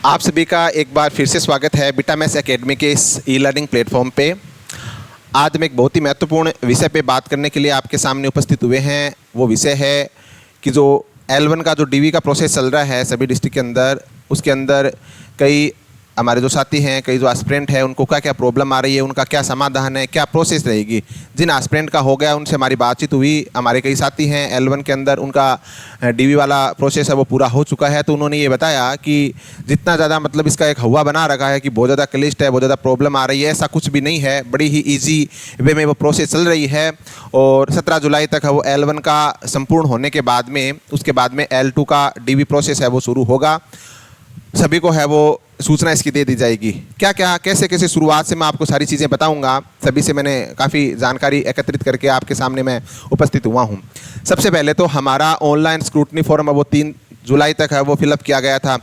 आप सभी का एक बार फिर से स्वागत है बीटामैथ्स एकेडमी के इस ई लर्निंग प्लेटफॉर्म पे। आज हम एक बहुत ही महत्वपूर्ण विषय पे बात करने के लिए आपके सामने उपस्थित हुए हैं। वो विषय है कि जो L1 का जो डीवी का प्रोसेस चल रहा है सभी डिस्ट्रिक्ट के अंदर, उसके अंदर कई हमारे जो साथी हैं, कई जो एस्पिरेंट हैं, उनको क्या क्या प्रॉब्लम आ रही है, उनका क्या समाधान है, क्या प्रोसेस रहेगी। जिन एस्पिरेंट का हो गया उनसे हमारी बातचीत हुई। हमारे कई साथी हैं L1 के अंदर, उनका डीवी वाला प्रोसेस है वो पूरा हो चुका है। तो उन्होंने ये बताया कि जितना ज़्यादा मतलब इसका एक हवा बना रखा है कि बहुत ज़्यादा क्लिष्ट है, बहुत ज़्यादा प्रॉब्लम आ रही है, ऐसा कुछ भी नहीं है। बड़ी ही ईजी वे में वो प्रोसेस चल रही है और 17 जुलाई तक है वो L1 का संपूर्ण होने के बाद में, उसके बाद में L2 का डीवी प्रोसेस है वो शुरू होगा। सभी को है वो सूचना इसकी दे दी जाएगी। क्या क्या कैसे कैसे शुरुआत से मैं आपको सारी चीज़ें बताऊंगा। सभी से मैंने काफ़ी जानकारी एकत्रित करके आपके सामने मैं उपस्थित हुआ हूं। सबसे पहले तो हमारा ऑनलाइन स्क्रूटनी फॉर्म है वो 3 जुलाई तक है वो फिलअप किया गया था।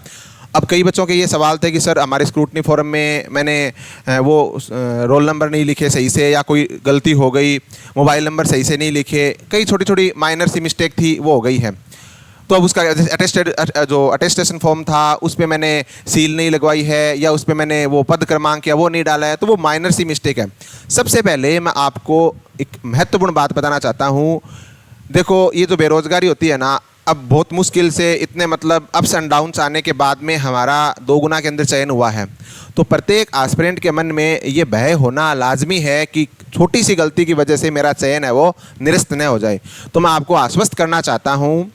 अब कई बच्चों के ये सवाल थे कि सर हमारे स्क्रूटनी फॉर्म में मैंने वो रोल नंबर नहीं लिखे सही से, या कोई गलती हो गई, मोबाइल नंबर सही से नहीं लिखे, कई छोटी छोटी माइनर सी मिस्टेक थी वो हो गई है। तो अब उसका जो अटेस्टेशन फॉर्म था उस पर मैंने सील नहीं लगवाई है, या उस पर मैंने वो पद क्रमांक या वो नहीं डाला है, तो वो माइनर सी मिस्टेक है। सबसे पहले मैं आपको एक महत्वपूर्ण बात बताना चाहता हूँ। देखो, ये जो बेरोज़गारी होती है ना, अब बहुत मुश्किल से इतने मतलब अप्स एंड डाउन्स आने के बाद में हमारा 2 गुना के अंदर चयन हुआ है। तो प्रत्येक एस्पिरेंट के मन में ये भय होना लाजमी है कि छोटी सी गलती की वजह से मेरा चयन है वो निरस्त न हो जाए। तो मैं आपको आश्वस्त करना चाहता हूँ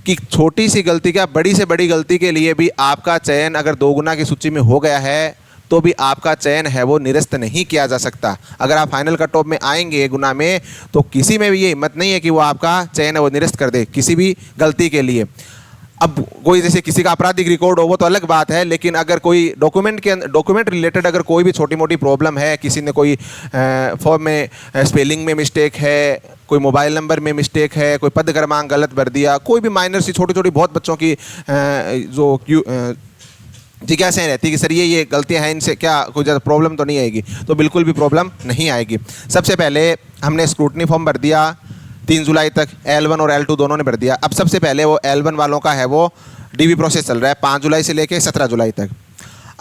कि छोटी सी गलती, क्या बड़ी से बड़ी गलती के लिए भी आपका चयन अगर 2 गुना की सूची में हो गया है तो भी आपका चयन है वो निरस्त नहीं किया जा सकता। अगर आप फाइनल कट ऑफ में आएंगे गुना में, तो किसी में भी ये हिम्मत नहीं है कि वो आपका चयन है वो निरस्त कर दे किसी भी गलती के लिए। अब कोई जैसे किसी का आपराधिक रिकॉर्ड हो वो तो अलग बात है, लेकिन अगर कोई डॉक्यूमेंट रिलेटेड अगर कोई भी छोटी मोटी प्रॉब्लम है, किसी ने कोई फॉर्म में स्पेलिंग में मिस्टेक है, कोई मोबाइल नंबर में मिस्टेक है, कोई पद क्रमांक गलत भर दिया, कोई भी माइनर सी छोटी छोटी बहुत बच्चों की जो जिज्ञासाएं रहती है कि सर ये गलतियां हैं, इनसे क्या कोई ज़्यादा प्रॉब्लम तो नहीं आएगी। तो बिल्कुल भी प्रॉब्लम नहीं आएगी। सबसे पहले हमने स्क्रूटनी फॉर्म भर दिया 3 जुलाई तक, L1 और L2 दोनों ने भर दिया। अब सबसे पहले वो L1 वालों का है वो डीवी प्रोसेस चल रहा है 5 जुलाई से लेके 17 जुलाई तक।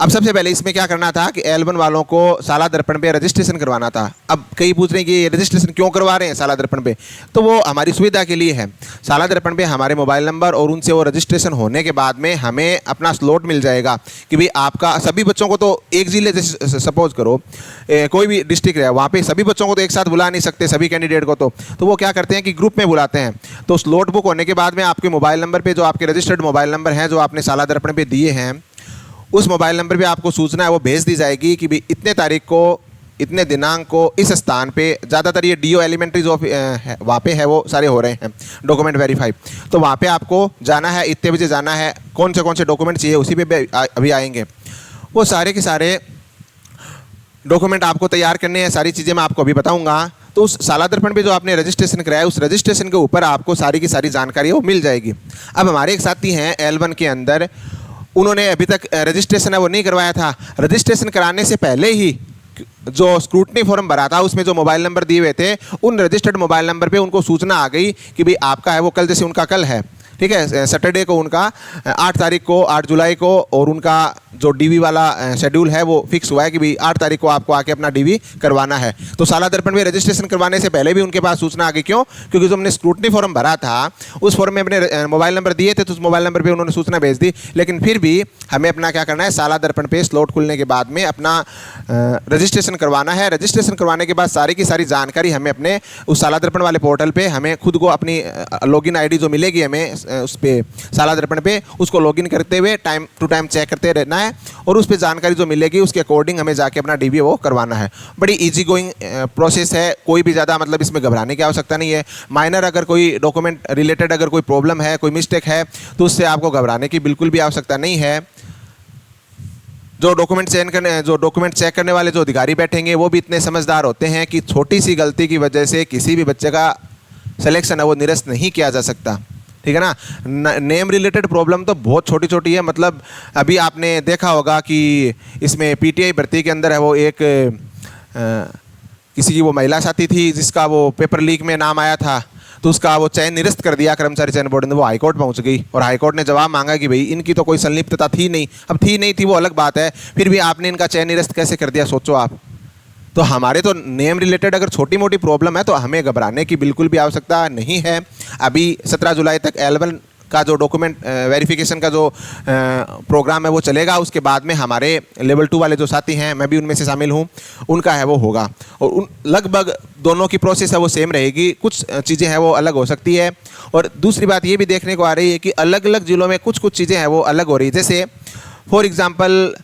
अब सबसे पहले इसमें क्या करना था कि L1 वालों को साला दर्पण पे रजिस्ट्रेशन करवाना था। अब कई पूछ रहे हैं कि ये रजिस्ट्रेशन क्यों करवा रहे हैं साला दर्पण पे, तो वो हमारी सुविधा के लिए है। साला दर्पण पे हमारे मोबाइल नंबर और उनसे वो रजिस्ट्रेशन होने के बाद में हमें अपना स्लॉट मिल जाएगा कि भाई आपका सभी बच्चों को तो एक जिले, जैसे सपोज करो कोई भी डिस्ट्रिक्ट है, वहाँ पे सभी बच्चों को तो एक साथ बुला नहीं सकते, सभी कैंडिडेट को। तो वो क्या करते हैं कि ग्रुप में बुलाते हैं। तो स्लॉट बुक होने के बाद में आपके मोबाइल नंबर पर, जो आपके रजिस्टर्ड मोबाइल नंबर हैं जो आपने साला दर्पण पे दिए हैं, उस मोबाइल नंबर पे आपको सूचना है वो भेज दी जाएगी कि भाई इतने तारीख को, इतने दिनांक को इस स्थान पे, ज़्यादातर ये DO एलिमेंट्री जो वहाँ पे है वो सारे हो रहे हैं डॉक्यूमेंट वेरीफाई। तो वहाँ पे आपको जाना है, इतने बजे जाना है, कौन से डॉक्यूमेंट चाहिए उसी पे अभी आएंगे। वो सारे के सारे डॉक्यूमेंट आपको तैयार करने हैं, सारी चीज़ें मैं आपको अभी बताऊँगा। तो उस साला दर्पण पे जो आपने रजिस्ट्रेशन कराया, उस रजिस्ट्रेशन के ऊपर आपको सारी की सारी जानकारी वो मिल जाएगी। अब हमारे एक साथी हैं L1 के अंदर, उन्होंने अभी तक रजिस्ट्रेशन है वो नहीं करवाया था। रजिस्ट्रेशन कराने से पहले ही जो स्क्रूटनी फॉर्म भरा था उसमें जो मोबाइल नंबर दिए हुए थे, उन रजिस्टर्ड मोबाइल नंबर पे उनको सूचना आ गई कि भाई आपका है वो कल, जैसे उनका कल है, ठीक है, सैटरडे को उनका 8 तारीख को, 8 जुलाई को, और उनका जो डीवी वाला शेड्यूल है वो फिक्स हुआ है कि भाई 8 तारीख को आपको आके अपना डीवी करवाना है। तो साला दर्पण में रजिस्ट्रेशन करवाने से पहले भी उनके पास सूचना आ गई। क्यों? क्योंकि जो हमने स्क्रूटनी फॉर्म भरा था उस फॉर्म में अपने मोबाइल नंबर दिए थे, तो उस मोबाइल नंबर पर उन्होंने सूचना भेज दी। लेकिन फिर भी हमें अपना क्या करना है, साला दर्पण पे स्लॉट खुलने के बाद में अपना रजिस्ट्रेशन करवाना है। रजिस्ट्रेशन करवाने के बाद सारी की सारी जानकारी हमें अपने उस साला दर्पण वाले पोर्टल पे, हमें खुद को अपनी लॉगिन आईडी जो मिलेगी हमें उस पर साला दर्पण पे, उसको लॉगिन करते हुए टाइम टू टाइम चेक करते रहना है, और उस पर जानकारी जो मिलेगी उसके अकॉर्डिंग हमें जाके अपना डीवी वो करवाना है। बड़ी इजी गोइंग प्रोसेस है, कोई भी ज़्यादा मतलब इसमें घबराने की आवश्यकता नहीं है। माइनर अगर कोई डॉक्यूमेंट रिलेटेड अगर कोई प्रॉब्लम है, कोई मिस्टेक है, तो उससे आपको घबराने की बिल्कुल भी आवश्यकता नहीं है। जो डॉक्यूमेंट चेक करने वाले जो अधिकारी बैठेंगे वो भी इतने समझदार होते हैं कि छोटी सी गलती की वजह से किसी भी बच्चे का सिलेक्शन है वो निरस्त नहीं किया जा सकता, ठीक है ना। नेम रिलेटेड प्रॉब्लम तो बहुत छोटी छोटी है। मतलब अभी आपने देखा होगा कि इसमें PTI भर्ती के अंदर है वो एक किसी की वो महिला साथी थी जिसका वो पेपर लीक में नाम आया था। तो उसका वो चयन निरस्त कर दिया कर्मचारी चयन बोर्ड ने, वो हाईकोर्ट पहुंच गई और हाईकोर्ट ने जवाब मांगा कि भाई इनकी तो कोई संलिप्तता थी नहीं। अब थी नहीं थी वो अलग बात है, फिर भी आपने इनका चयन निरस्त कैसे कर दिया, सोचो आप। तो हमारे तो नेम रिलेटेड अगर छोटी मोटी प्रॉब्लम है तो हमें घबराने की बिल्कुल भी आवश्यकता नहीं है। अभी 17 जुलाई तक L1 का जो डॉक्यूमेंट वेरिफिकेशन का जो प्रोग्राम है वो चलेगा। उसके बाद में हमारे लेवल 2 वाले जो साथी हैं, मैं भी उनमें से शामिल हूँ, उनका है वो होगा और लगभग दोनों की प्रोसेस है वो सेम रहेगी। कुछ चीज़ें हैं वो अलग हो सकती है। और दूसरी बात ये भी देखने को आ रही है कि अलग अलग जिलों में कुछ कुछ चीज़ें हैं वो अलग हो रही है। जैसे फॉर एग्ज़ाम्पल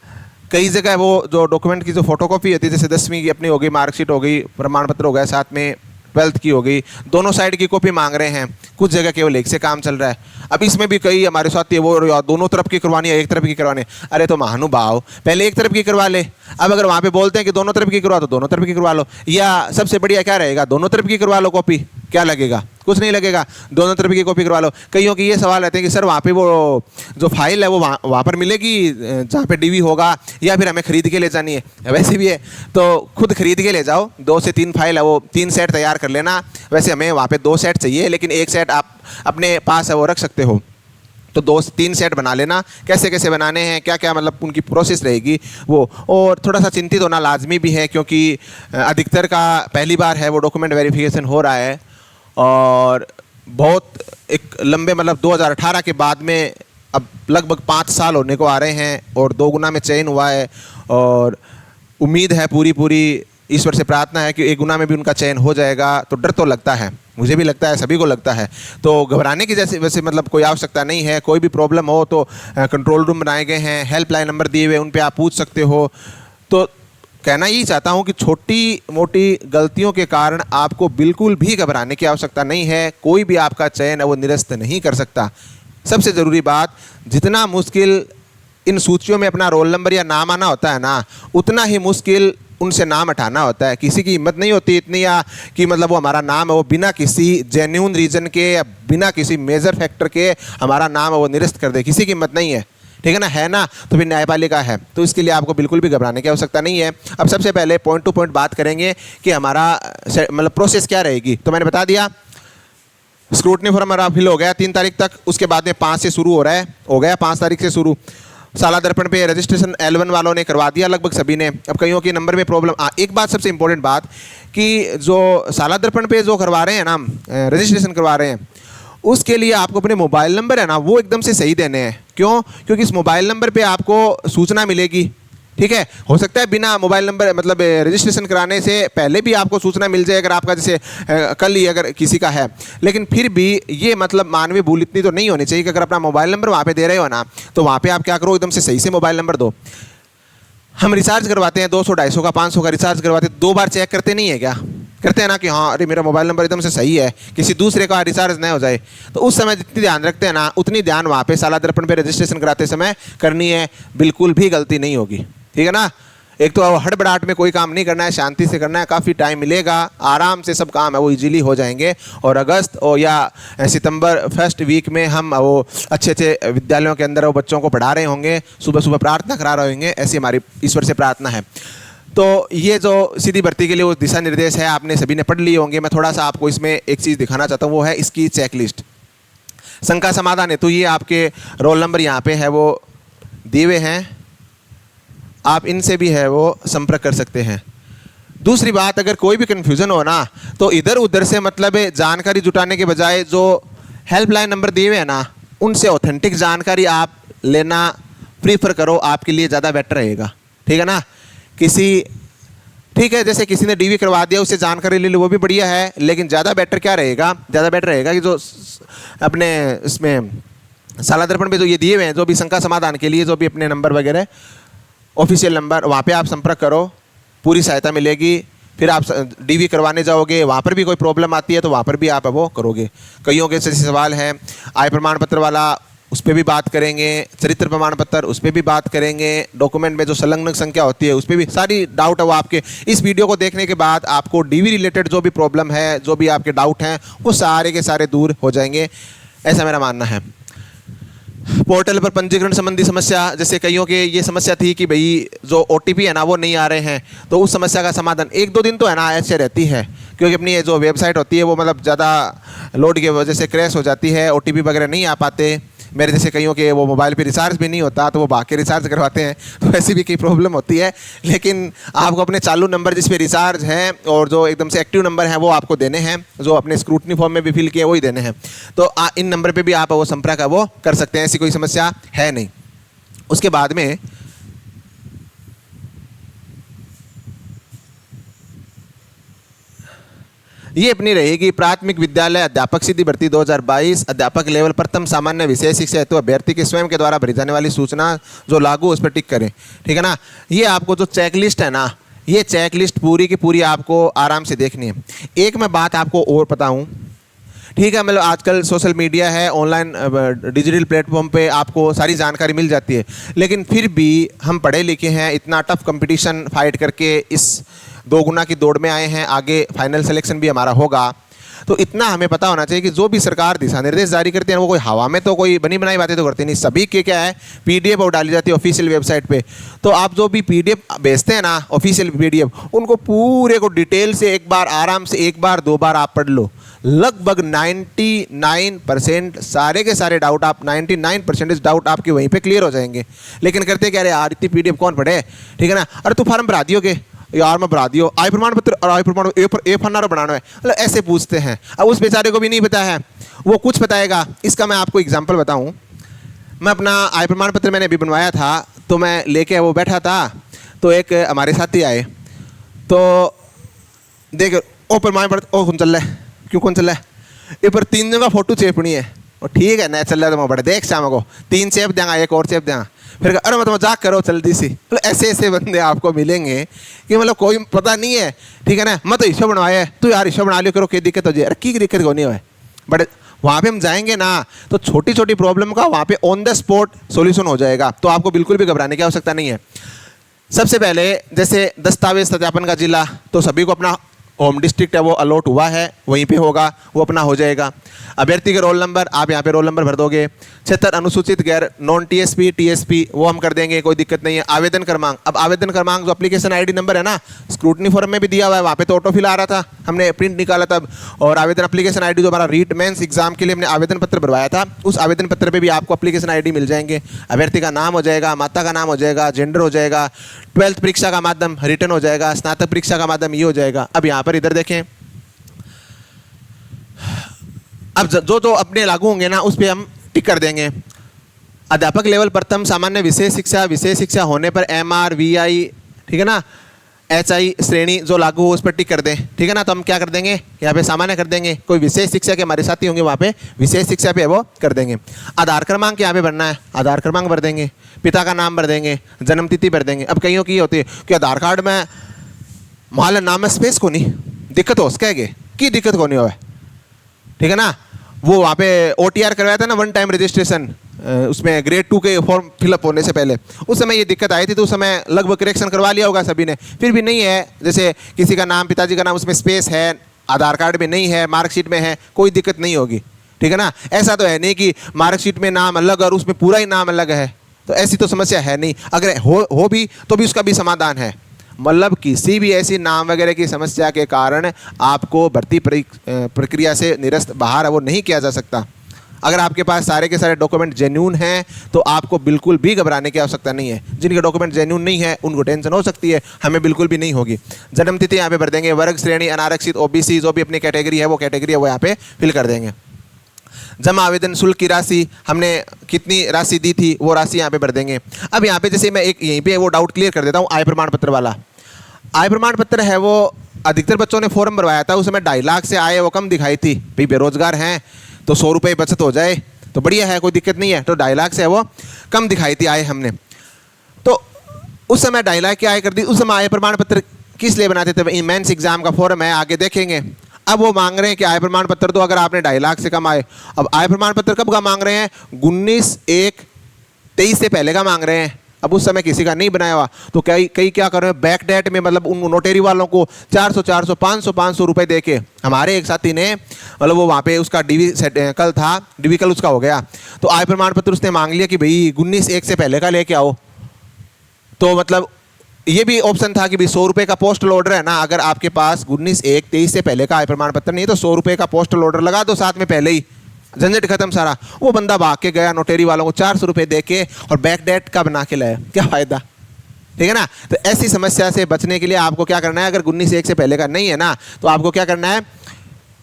कई जगह वो जो डॉक्यूमेंट की जो फोटोकॉपी होती है, जैसे 10वीं की अपनी हो गई, मार्कशीट हो गई, प्रमाण पत्र हो गया, साथ में 12th की हो गई, दोनों साइड की कॉपी मांग रहे हैं। कुछ जगह केवल एक से काम चल रहा है। अब इसमें भी कई हमारे साथी है वो दोनों तरफ की करवानी है, एक तरफ की करवानी है। अरे तो महानुभाव, पहले एक तरफ की करवा ले। अब अगर वहाँ पे बोलते हैं कि दोनों तरफ की करवा तो दोनों तरफ की करवा लो, या सबसे बढ़िया क्या रहेगा, दोनों तरफ की करवा लो कॉपी। क्या लगेगा, कुछ नहीं लगेगा, दोनों तरफ की कॉपी करवा लो। कईयों की ये सवाल रहते हैं कि सर वहाँ पे वो जो फाइल है वो वहाँ पर मिलेगी जहाँ पे डीवी होगा, या फिर हमें खरीद के ले जानी है। वैसे भी है तो खुद खरीद के ले जाओ, 2 से 3 फाइल है वो 3 सेट तैयार कर लेना। वैसे हमें वहाँ पे 2 सेट चाहिए, लेकिन 1 सेट आप अपने पास है वो रख सकते हो। तो 2 से 3 सेट बना लेना। कैसे कैसे बनाने हैं, क्या क्या मतलब उनकी प्रोसेस रहेगी वो। और थोड़ा सा चिंतित होना लाजमी भी है, क्योंकि अधिकतर का पहली बार है वो डॉक्यूमेंट वेरिफिकेशन हो रहा है और बहुत एक लंबे मतलब 2018 के बाद में अब लगभग 5 साल होने को आ रहे हैं और 2 गुना में चयन हुआ है। और उम्मीद है पूरी ईश्वर से प्रार्थना है कि 1 गुना में भी उनका चयन हो जाएगा। तो डर तो लगता है, मुझे भी लगता है, सभी को लगता है। तो घबराने की जैसे वैसे मतलब कोई आवश्यकता नहीं है। कोई भी प्रॉब्लम हो तो कंट्रोल रूम बनाए गए हैं, हेल्पलाइन नंबर दिए हुए, उन पे आप पूछ सकते हो। तो कहना यही चाहता हूँ कि छोटी मोटी गलतियों के कारण आपको बिल्कुल भी घबराने की आवश्यकता नहीं है। कोई भी आपका चयन है वो निरस्त नहीं कर सकता। सबसे ज़रूरी बात, जितना मुश्किल इन सूचियों में अपना रोल नंबर या नाम आना होता है ना, उतना ही मुश्किल उनसे नाम हटाना होता है। किसी की हिम्मत नहीं होती इतनी या कि मतलब वो हमारा नाम है वो बिना किसी जेन्युइन रीज़न के या बिना किसी मेजर फैक्टर के हमारा नाम है वो निरस्त कर दे। किसी की हिम्मत नहीं है, ठीक है ना, है ना। तो फिर न्यायपालिका है, तो इसके लिए आपको बिल्कुल भी घबराने की आवश्यकता नहीं है। अब सबसे पहले पॉइंट टू पॉइंट बात करेंगे कि हमारा मतलब प्रोसेस क्या रहेगी। तो मैंने बता दिया स्क्रूटनी फॉर्म हमारा फिल हो गया 3 तारीख तक, उसके बाद में 5 से शुरू हो गया 5 तारीख से शुरू। साला दर्पण पे रजिस्ट्रेशन L1 वालों ने करवा दिया लगभग सभी ने। अब कईयों के नंबर में प्रॉब्लम एक बात सबसे इंपॉर्टेंट बात कि जो साला दर्पण पे जो करवा रहे हैं ना रजिस्ट्रेशन करवा रहे हैं, उसके लिए आपको अपने मोबाइल नंबर है ना वो एकदम से सही देने हैं। क्यों? क्योंकि इस मोबाइल नंबर पे आपको सूचना मिलेगी, ठीक है। हो सकता है बिना मोबाइल नंबर मतलब रजिस्ट्रेशन कराने से पहले भी आपको सूचना मिल जाए, अगर आपका जैसे कल ही अगर किसी का है। लेकिन फिर भी ये मतलब मानवीय भूल इतनी तो नहीं होनी चाहिए कि अगर अपना मोबाइल नंबर वहाँ पे दे रहे हो ना, तो वहाँ पे आप क्या करो, एकदम से सही से मोबाइल नंबर दो। हम रिचार्ज करवाते हैं 200 250 का 500 का रिचार्ज करवाते हैं, 2 बार चेक करते नहीं है क्या? करते हैं ना कि हाँ अरे मेरा मोबाइल नंबर एकदम से सही है, किसी दूसरे का रिचार्ज नहीं हो जाए। तो उस समय जितनी ध्यान रखते हैं ना, उतनी ध्यान वहाँ पे साला दर्पण पे रजिस्ट्रेशन कराते समय करनी है। बिल्कुल भी गलती नहीं होगी, ठीक है ना। एक तो हड़बड़ाहट में कोई काम नहीं करना है, शांति से करना है, काफ़ी टाइम मिलेगा, आराम से सब काम है वो इजीली हो जाएंगे। और अगस्त और या सितंबर फर्स्ट वीक में हम वो अच्छे अच्छे विद्यालयों के अंदर वो बच्चों को पढ़ा रहे होंगे, सुबह सुबह प्रार्थना करा रहे होंगे, ऐसी हमारी ईश्वर से प्रार्थना है। तो ये जो सीधी भर्ती के लिए वो दिशा निर्देश है आपने सभी ने पढ़ लिए होंगे। मैं थोड़ा सा आपको इसमें एक चीज़ दिखाना चाहता हूँ, वो है इसकी चेकलिस्ट। शंका समाधान है तो ये आपके रोल नंबर यहाँ पे है वो दिए हुए हैं, आप इनसे भी है वो संपर्क कर सकते हैं। दूसरी बात, अगर कोई भी कन्फ्यूज़न हो ना, तो इधर उधर से मतलब जानकारी जुटाने के बजाय जो हेल्पलाइन नंबर दिए हुए हैं ना, उनसे ऑथेंटिक जानकारी आप लेना प्रीफर करो, आपके लिए ज़्यादा बेटर रहेगा, ठीक है ना। ठीक है, जैसे किसी ने डीवी करवा दिया उससे जानकारी ले ली, वो भी बढ़िया है, लेकिन ज़्यादा बेटर क्या रहेगा, ज़्यादा बेटर रहेगा कि जो अपने इसमें साला दर्पण पे जो ये दिए हुए हैं, जो भी शंका समाधान के लिए जो भी अपने नंबर वगैरह ऑफिशियल नंबर, वहाँ पे आप संपर्क करो, पूरी सहायता मिलेगी। फिर आप डीवी करवाने जाओगे, वहाँ पर भी कोई प्रॉब्लम आती है तो वहाँ पर भी आप वो करोगे। कईयों के जैसे सवाल है आय प्रमाण पत्र वाला, उस पर भी बात करेंगे, चरित्र प्रमाण पत्र उस पर भी बात करेंगे, डॉक्यूमेंट में जो संलग्न संख्या होती है उस पर भी सारी डाउट है वो आपके इस वीडियो को देखने के बाद आपको डीवी रिलेटेड जो भी प्रॉब्लम है, जो भी आपके डाउट हैं, वो सारे के सारे दूर हो जाएंगे, ऐसा मेरा मानना है। पोर्टल पर पंजीकरण संबंधी समस्या, जैसे कईयों के ये समस्या थी कि भाई जो OTP है ना वो नहीं आ रहे हैं, तो उस समस्या का समाधान 1-2 दिन तो है ना ऐसे रहती है क्योंकि अपनी ये जो वेबसाइट होती है वो मतलब ज़्यादा लोड की वजह से क्रैश हो जाती है, OTP वगैरह नहीं आ पाते। मेरे जैसे कईयों के वो मोबाइल पे रिचार्ज भी नहीं होता तो वो भाग के रिचार्ज करवाते हैं, तो ऐसी भी कई प्रॉब्लम होती है। लेकिन आपको अपने चालू नंबर जिस पे रिचार्ज है और जो एकदम से एक्टिव नंबर है वो आपको देने हैं, जो अपने स्क्रूटनी फॉर्म में भी फिल किए वही देने हैं। तो इन नंबर पे भी आप वो संपर्क है वो कर सकते हैं, ऐसी कोई समस्या है नहीं। उसके बाद में ये अपनी रहेगी प्राथमिक विद्यालय अध्यापक सीधी भर्ती 2022 अध्यापक लेवल प्रथम सामान्य विषय शिक्षा हेतु अभ्यर्थी के स्वयं के द्वारा भरी जाने वाली सूचना जो लागू उस पर टिक करें, ठीक है ना। ये आपको जो चेकलिस्ट है ना, ये चेकलिस्ट पूरी की पूरी आपको आराम से देखनी है। एक मैं बात आपको और बताऊं, ठीक है, मतलब आजकल सोशल मीडिया है, ऑनलाइन डिजिटल प्लेटफॉर्म पे आपको सारी जानकारी मिल जाती है, लेकिन फिर भी हम पढ़े लिखे हैं, इतना टफ कंपटीशन फाइट करके इस 2 गुना की दौड़ में आए हैं, आगे फाइनल सिलेक्शन भी हमारा होगा, तो इतना हमें पता होना चाहिए कि जो भी सरकार दिशा निर्देश जारी करते हैं वो कोई हवा में तो कोई बनी बनाई बातें तो करती नहीं, सभी के क्या है PDF और डाली जाती है ऑफिशियल वेबसाइट पे। तो आप जो भी PDF भेजते हैं ना, ऑफिशियल PDF, उनको पूरे को डिटेल से एक बार आराम से 1 बार 2 बार आप पढ़ लो। लगभग 99% सारे के सारे डाउट, आप 99% डाउट आपके वहीं पे क्लियर हो जाएंगे। लेकिन करते क्या, अरे यार इतनी PDF कौन पढ़े, ठीक है ना, अरे तू फार्म भरा दियोगे यार, मैं भरा दियो, आय प्रमाण पत्र और आय प्रमाण ए फन्ना बनाना है, मतलब ऐसे पूछते हैं। अब उस बेचारे को भी नहीं पता है, वो कुछ बताएगा। इसका मैं आपको एग्जांपल बताऊं, मैं अपना आय प्रमाण पत्र मैंने अभी बनवाया था, तो मैं लेके वो बैठा था, तो एक हमारे साथी आए, तो देख ओ प्रमाण पत्र ओ कौन चल रहा है, क्यों कौन चल रहा है, ये पर 3 जगह फोटो चेपनी है, और ठीक है ना चल रहा है, तो मैं बड़े देख शाम को 3 चेप देंगे, एक और चेप देंगे, फिर अरे मैं तो मजाक करो जल्दी सी। मतलब ऐसे ऐसे बंदे आपको मिलेंगे कि मतलब कोई पता नहीं है, ठीक है ना, मैं तो इशू बनवाया, तू यार इशू बना लियो करो, क्या दिक्कत हो जाए, अरे की दिक्कत को नहीं है। बट वहाँ पे हम जाएंगे ना, तो छोटी छोटी प्रॉब्लम का वहाँ पे ऑन द स्पॉट सॉल्यूशन हो जाएगा, तो आपको बिल्कुल भी घबराने की आवश्यकता नहीं है। सबसे पहले जैसे दस्तावेज सत्यापन का जिला, तो सभी को अपना होम डिस्ट्रिक्ट है वो अलॉट हुआ है, वहीं पे होगा, वो अपना हो जाएगा। अभ्यर्थी के रोल नंबर, आप यहाँ पे रोल नंबर भर दोगे। क्षेत्र अनुसूचित गैर नॉन TSP TSP वो हम कर देंगे, कोई दिक्कत नहीं है। आवेदन क्रमांक, अब आवेदन क्रमांक जो एप्लीकेशन ID नंबर है ना, स्क्रूटनी फॉर्म में भी दिया हुआ है, वहाँ पे तो ऑटोफिल आ रहा था, हमने प्रिंट निकाला तब। और आवेदन एप्लीकेशन ID जो हमारा रीट मेंस एग्जाम के लिए हमने आवेदन पत्र भरवाया था, उस आवेदन पत्र पर भी आपको एप्लीकेशन ID मिल जाएंगे। अभ्यर्थी का नाम हो जाएगा, माता का नाम हो जाएगा, जेंडर हो जाएगा, 12th परीक्षा का माध्यम रिटर्न हो जाएगा, स्नातक परीक्षा का माध्यम ये हो जाएगा। अब यहाँ पर इधर देखें, अब जो जो अपने लागू होंगे ना उस पर हम टिक कर देंगे। अध्यापक लेवल प्रथम सामान्य विशेष शिक्षा होने पर MR VI, ठीक है ना, HI श्रेणी जो लागू हो उस पर टिक कर दें, ठीक है ना। तो हम क्या कर देंगे, यहाँ पे सामान्य कर देंगे, कोई विशेष शिक्षा के हमारे साथी होंगे वहाँ पे विशेष शिक्षा पे वो कर देंगे। आधार क्रमांक यहाँ पे भरना है, आधार क्रमांक भर देंगे, पिता का नाम भर देंगे, जन्म तिथि भर देंगे। अब कईयों की होती है कि आधार कार्ड में मान नाम में स्पेस को नहीं दिक्कत हो सकेगी, की दिक्कत को नहीं हो, ठीक है ना। वो वहाँ पे OTR करवाया था ना, 1 टाइम रजिस्ट्रेशन, उसमें ग्रेड 2 के फॉर्म फिलअप होने से पहले, उस समय ये दिक्कत आई थी, तो उस समय लगभग करेक्शन करवा लिया होगा सभी ने, फिर भी नहीं है, जैसे किसी का नाम, पिताजी का नाम उसमें स्पेस है, आधार कार्ड में नहीं है, मार्कशीट में है, कोई दिक्कत नहीं होगी, ठीक है ना। ऐसा तो है नहीं कि मार्कशीट में नाम अलग और उसमें पूरा ही नाम अलग है, तो ऐसी तो समस्या है नहीं। अगर हो भी तो भी उसका भी समाधान है, मतलब किसी भी ऐसी नाम वगैरह की समस्या के कारण आपको भर्ती प्रक्रिया से निरस्त बाहर वो नहीं किया जा सकता। अगर आपके पास सारे के सारे डॉक्यूमेंट जेन्यून हैं तो आपको बिल्कुल भी घबराने की आवश्यकता नहीं है। जिनके डॉक्यूमेंट जेन्यून नहीं है उनको टेंशन हो सकती है, हमें बिल्कुल भी नहीं होगी। जन्म तिथि यहाँ पे भर देंगे, वर्ग श्रेणी अनारक्षित OBC जो भी अपनी कैटेगरी है वो यहाँ पे फिल कर देंगे। जमा आवेदन शुल्क की राशि हमने कितनी राशि दी थी वो राशि यहाँ पे भर देंगे। अब यहाँ पे जैसे मैं एक यहीं पे वो डाउट क्लियर कर देता हूँ, आय प्रमाण पत्र वाला। आय प्रमाण पत्र है वो अधिकतर बच्चों ने फॉर्म भरवाया था, उस समय 2.5 लाख से आय वो कम दिखाई थी, भाई बेरोजगार हैं तो 100 रुपये बचत हो जाए तो बढ़िया है, कोई दिक्कत नहीं है, तो 2.5 लाख से वो कम दिखाई थी आय हमने, तो उस समय 2.5 लाख की आय कर दी। उस समय आय प्रमाण पत्र किस लिए बनाते थे, मेंस एग्जाम का फॉर्म है, आगे देखेंगे। अब वो मांग रहे हैं कि आय प्रमाण पत्र दो अगर आपने 2.5 लाख से कम आए। अब आय प्रमाण पत्र कब का मांग रहे हैं, 19/1/23 से पहले का मांग रहे हैं। अब उस समय किसी का नहीं बनाया हुआ, तो कई क्या कर रहे हैं, बैक डेट में, मतलब उन नोटेरी वालों को 400 500 रुपए दे के, हमारे एक साथी ने मतलब वो वहाँ पे उसका कल था, DV कल उसका हो गया, तो आय प्रमाण पत्र उसने मांग लिया कि भाई 19/1 से पहले का लेके आओ। तो मतलब ये भी ऑप्शन था कि भाई 100 रुपये का पोस्टल ऑर्डर है ना, अगर आपके पास 19/1/23 से पहले का आय प्रमाण पत्र नहीं है तो 100 रुपये का पोस्टल ऑर्डर लगा दो साथ में पहले ही, झंझट खत्म सारा। वो बंदा भाग के गया नोटेरी वालों को 400 रुपये दे के और बैक डेट का बना के लाया, क्या फ़ायदा, ठीक है ना। तो ऐसी समस्या से बचने के लिए आपको क्या करना है, अगर 19/1 से पहले का नहीं है ना तो आपको क्या करना है,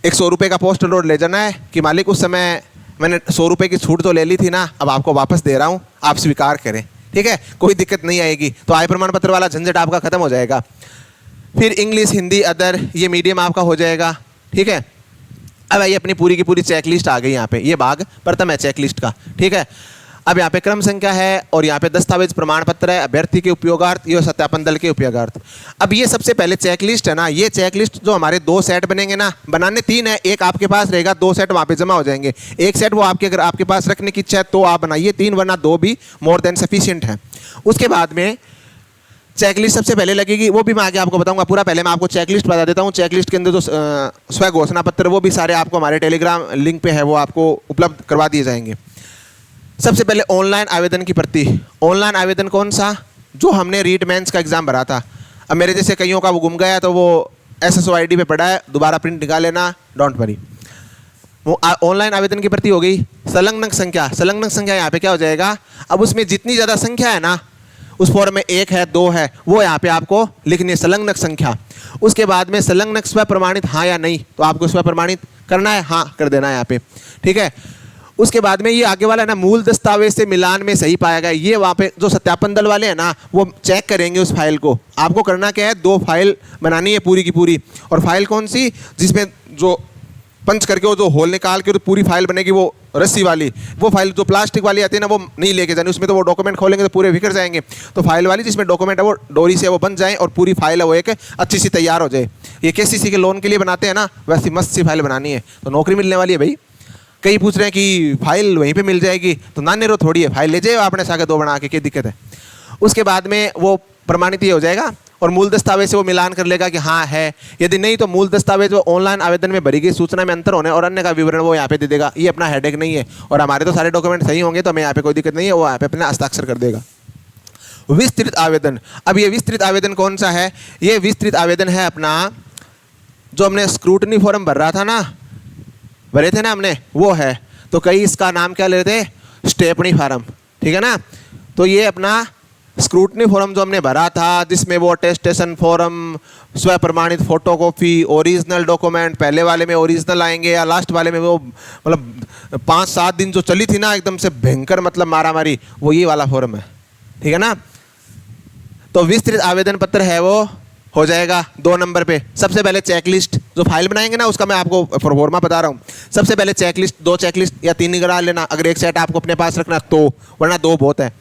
100 रुपये का पोस्टल ऑर्डर ले जाना है कि मालिक उस समय मैंने 100 रुपये की छूट तो ले ली थी ना, अब आपको वापस दे रहा हूँ, आप स्वीकार करें, ठीक है, कोई दिक्कत नहीं आएगी। तो आय प्रमाण पत्र वाला झंझट आपका खत्म हो जाएगा। फिर इंग्लिश, हिंदी, अदर ये मीडियम आपका हो जाएगा, ठीक है। अब आइए अपनी पूरी की पूरी चेकलिस्ट आ गई यहाँ पे, ये भाग प्रथम है चेकलिस्ट का, ठीक है। अब यहाँ पे क्रम संख्या है और यहाँ पे दस्तावेज प्रमाण पत्र है, अभ्यर्थी के उपयोगार्थ, ये सत्यापन दल के उपयोगार्थ। अब ये सबसे पहले चेकलिस्ट है ना, ये चेकलिस्ट जो हमारे 2 सेट बनेंगे ना, बनाने 3 है, एक आपके पास रहेगा, 2 सेट वहाँ पे जमा हो जाएंगे। एक सेट वो आपके अगर आपके पास रखने की इच्छा है तो आप बनाइए 3, वरना 2 भी मोर देन सफिशियंट है। उसके बाद में चेकलिस्ट सबसे पहले लगेगी, वो भी मैं आगे आपको बताऊंगा पूरा। पहले मैं आपको चेकलिस्ट बता देता हूँ। चेकलिस्ट के अंदर जो स्व घोषणा पत्र वो भी सारे आपको हमारे टेलीग्राम लिंक पे है, वो आपको उपलब्ध करवा दिए जाएंगे। सबसे पहले ऑनलाइन आवेदन की प्रति। ऑनलाइन आवेदन कौन सा, जो हमने रीट मेंस का एग्ज़ाम भरा था। अब मेरे जैसे कईयों का वो गुम गया तो वो SSO ID पे पड़ा है, दोबारा प्रिंट निकाल लेना, डोंट वरी। वो ऑनलाइन आवेदन की प्रति हो गई। संलग्न संख्या, संलग्न संख्या यहाँ पे क्या हो जाएगा, अब उसमें जितनी ज़्यादा संख्या है ना उस फॉर्म में 1 है 2 है वो यहाँ पे आपको लिखनी है, संलग्न संख्या। उसके बाद में संलग्न स्व प्रमाणित हाँ या नहीं, तो आपको स्व प्रमाणित करना है, हाँ कर देना है यहाँ पे, ठीक है। उसके बाद में ये आगे वाला है ना, मूल दस्तावेज से मिलान में सही पाया गया, ये वहाँ पे जो सत्यापन दल वाले हैं ना वो चेक करेंगे उस फाइल को। आपको करना क्या है, 2 फाइल बनानी है पूरी की पूरी, और फाइल कौन सी, जिसमें जो पंच करके वो जो होल निकाल के तो पूरी फाइल बनेगी, वो रस्सी वाली, वो फाइल जो प्लास्टिक वाली आती है ना वो नहीं लेके जानी, उसमें तो वो डॉक्यूमेंट खोलेंगे तो पूरे बिखर जाएंगे। तो फाइल वाली जिसमें डॉक्यूमेंट है वो डोरी से वो बन जाए और पूरी फाइल है वो एक अच्छी सी तैयार हो जाए। ये KCC के लोन के लिए बनाते हैं ना, वैसी मस्त सी फाइल बनानी है, तो नौकरी मिलने वाली है भाई। कई पूछ रहे हैं कि फाइल वहीं पे मिल जाएगी, तो नाने रो थोड़ी है, फाइल ले जाए आपने सागे 2 बना के, क्या दिक्कत है। उसके बाद में वो प्रमाणित ये हो जाएगा और मूल दस्तावेज से वो मिलान कर लेगा कि हाँ है, यदि नहीं तो मूल दस्तावेज वो ऑनलाइन आवेदन में भरी गई सूचना में अंतर होने और अन्य का विवरण वो यहाँ पे दे देगा। ये अपना हेडेक नहीं है, और हमारे तो सारे डॉक्यूमेंट सही होंगे तो हमें यहाँ पे कोई दिक्कत नहीं है, वो यहाँ पे अपना हस्ताक्षर कर देगा। विस्तृत आवेदन। अब ये विस्तृत आवेदन कौन सा है, ये विस्तृत आवेदन है अपना जो हमने स्क्रूटनी फॉर्म भर रहा था ना, भरे थे ना हमने, वो है। तो कई इसका नाम क्या ले रहे थे, स्टेपनी फार्म, ठीक है ना। तो ये अपना स्क्रूटनी फॉर्म जो हमने भरा था, जिसमें वो अटेस्टेशन फॉर्म, स्व प्रमाणित फोटोकॉपी, ओरिजिनल डॉक्यूमेंट, पहले वाले में ओरिजिनल आएंगे या लास्ट वाले में वो मतलब 5-7 दिन जो चली थी ना एकदम से भयंकर मतलब मारामारी, वो ये वाला फॉर्म है, ठीक है ना। तो विस्तृत आवेदन पत्र है वो हो जाएगा 2 नंबर पे। सबसे पहले चेकलिस्ट जो फाइल बनाएंगे ना उसका मैं आपको प्रोफॉर्मा बता रहा हूँ। सबसे पहले चेकलिस्ट, 2 चेकलिस्ट या 3 निकाल लेना अगर एक सेट आपको अपने पास रखना तो, वरना 2 बहुत है।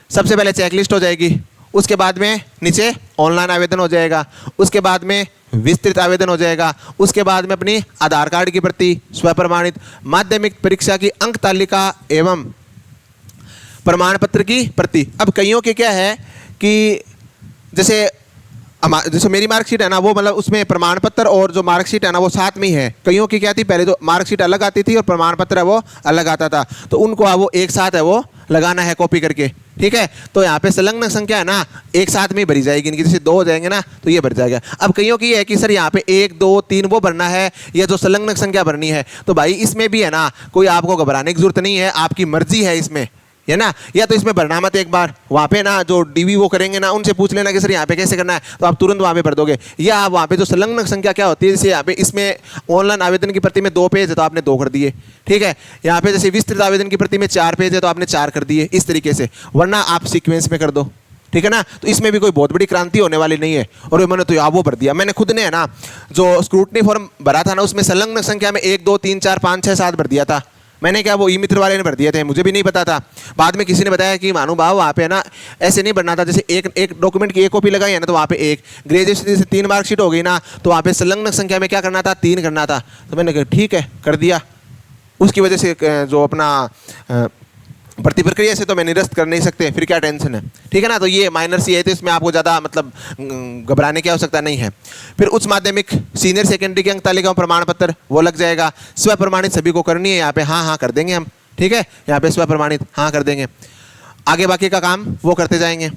सबसे पहले चेकलिस्ट हो जाएगी, उसके बाद में नीचे ऑनलाइन आवेदन हो जाएगा, उसके बाद में विस्तृत आवेदन हो जाएगा, उसके बाद में अपनी आधार कार्ड की प्रति, स्व प्रमाणित माध्यमिक परीक्षा की अंक तालिका एवं प्रमाण पत्र की प्रति। अब कईयों के क्या है कि जैसे मेरी मार्कशीट है ना वो मतलब उसमें प्रमाण पत्र और जो मार्कशीट है ना वो साथ में ही है। कईयों की क्या थी, पहले तो मार्कशीट अलग आती थी और प्रमाण पत्र है वो अलग आता था, तो उनको वो एक साथ है वो लगाना है कॉपी करके, ठीक है। तो यहाँ पे संलग्न संख्या है ना एक साथ में ही भरी जाएगी, इनकी जैसे 2 हो जाएंगे ना तो ये भर जाएगा। अब कईयों की है कि सर यहाँ पे 1, 2, 3 वो भरना है या जो संलग्न संख्या भरनी है, तो भाई इसमें भी है ना कोई आपको घबराने की जरूरत नहीं है, आपकी मर्जी है इसमें, है ना। या तो इसमें भरना मत, एक बार वहाँ पे ना जो DV वो करेंगे ना उनसे पूछ लेना कि सर यहाँ पे कैसे करना है, तो आप तुरंत वहाँ पे भर दोगे। या आप वहाँ पे जो संलग्न संख्या क्या होती है, जैसे यहाँ पे इसमें ऑनलाइन आवेदन की प्रति में 2 पेज है तो आपने 2 कर दिए, ठीक है। यहाँ पे जैसे विस्तृत आवेदन की प्रति में 4 पेज है तो आपने 4 कर दिए, इस तरीके से, वरना आप सीक्वेंस में कर दो, ठीक है ना। तो इसमें भी कोई बहुत बड़ी क्रांति होने वाली नहीं है। और मैंने तो यहाँ वो भर दिया, मैंने खुद ने है ना जो स्क्रूटनी फॉर्म भरा था ना उसमें संलग्न संख्या में 1, 2, 3, 4, 5, 6, 7 भर दिया था मैंने। क्या वो ई-मित्र वाले ने भर दिए थे, मुझे भी नहीं पता था। बाद में किसी ने बताया कि मानो भाव वहाँ पे ना ऐसे नहीं भरना था, जैसे एक डॉक्यूमेंट की 1 कॉपी लगाई है ना तो वहाँ पे 1, ग्रेजुएशन से 3 मार्कशीट हो गई ना तो वहाँ पे संलग्न संख्या में क्या करना था, 3 करना था। तो मैंने कहा ठीक है कर दिया। उसकी वजह से जो अपना भर्ती प्रक्रिया से तो मैं निरस्त कर नहीं सकते, फिर क्या टेंशन है, ठीक है ना। तो ये माइनर सी है तो इसमें आपको ज़्यादा मतलब घबराने की आवश्यकता नहीं है। फिर उच्च माध्यमिक सीनियर सेकेंडरी के अंक तालिका प्रमाण पत्र वो लग जाएगा। स्व प्रमाणित सभी को करनी है, यहाँ पे हाँ कर देंगे हम, ठीक है। यहाँ पे स्व प्रमाणित हाँ कर देंगे, आगे बाकी का काम वो करते जाएंगे।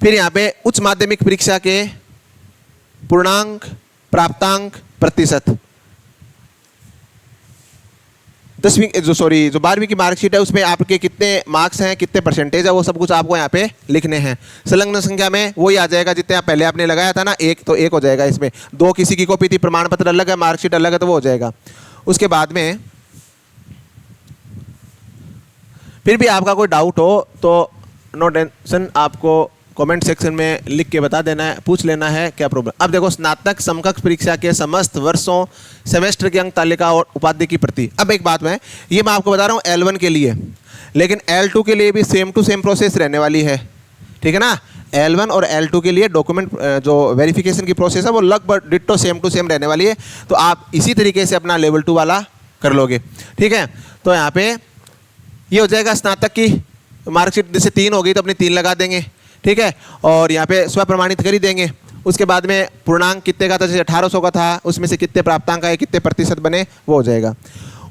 फिर यहाँ पे उच्च माध्यमिक परीक्षा के पूर्णांक, प्राप्तांक, प्रतिशत। 12वीं की मार्कशीट है, उसमें आपके कितने मार्क्स हैं, कितने परसेंटेज है, वो सब कुछ आपको यहाँ पे लिखने हैं। संलग्न संख्या में वही आ जाएगा जितने आप पहले आपने लगाया था ना, 1 तो 1 हो जाएगा इसमें। 2 किसी की कॉपी थी, प्रमाण पत्र अलग है, मार्कशीट अलग है, तो वो हो जाएगा। उसके बाद में फिर भी आपका कोई डाउट हो तो नो टेंशन, आपको कमेंट सेक्शन में लिख के बता देना है, पूछ लेना है क्या प्रॉब्लम। अब देखो, स्नातक समकक्ष परीक्षा के समस्त वर्षों सेमेस्टर की अंक तालिका और उपाधि की प्रति। अब एक बात ये मैं आपको बता रहा हूँ L1 के लिए, लेकिन L2 के लिए भी सेम टू सेम प्रोसेस रहने वाली है, ठीक है ना। L1 और L2 के लिए डॉक्यूमेंट जो वेरिफिकेशन की प्रोसेस है वो लगभग डिट्टो सेम टू सेम रहने वाली है, तो आप इसी तरीके से अपना लेवल 2 वाला कर लोगे, ठीक है। तो यहाँ पे ये हो जाएगा स्नातक की मार्कशीट, जैसे 3 हो गई तो अपनी 3 लगा देंगे, ठीक है। और यहाँ पे स्व प्रमाणित कर ही देंगे। उसके बाद में पूर्णांक कितने का था, जैसे 1800 का था, उसमें से कितने प्राप्तांक आए, कितने प्रतिशत बने, वो हो जाएगा।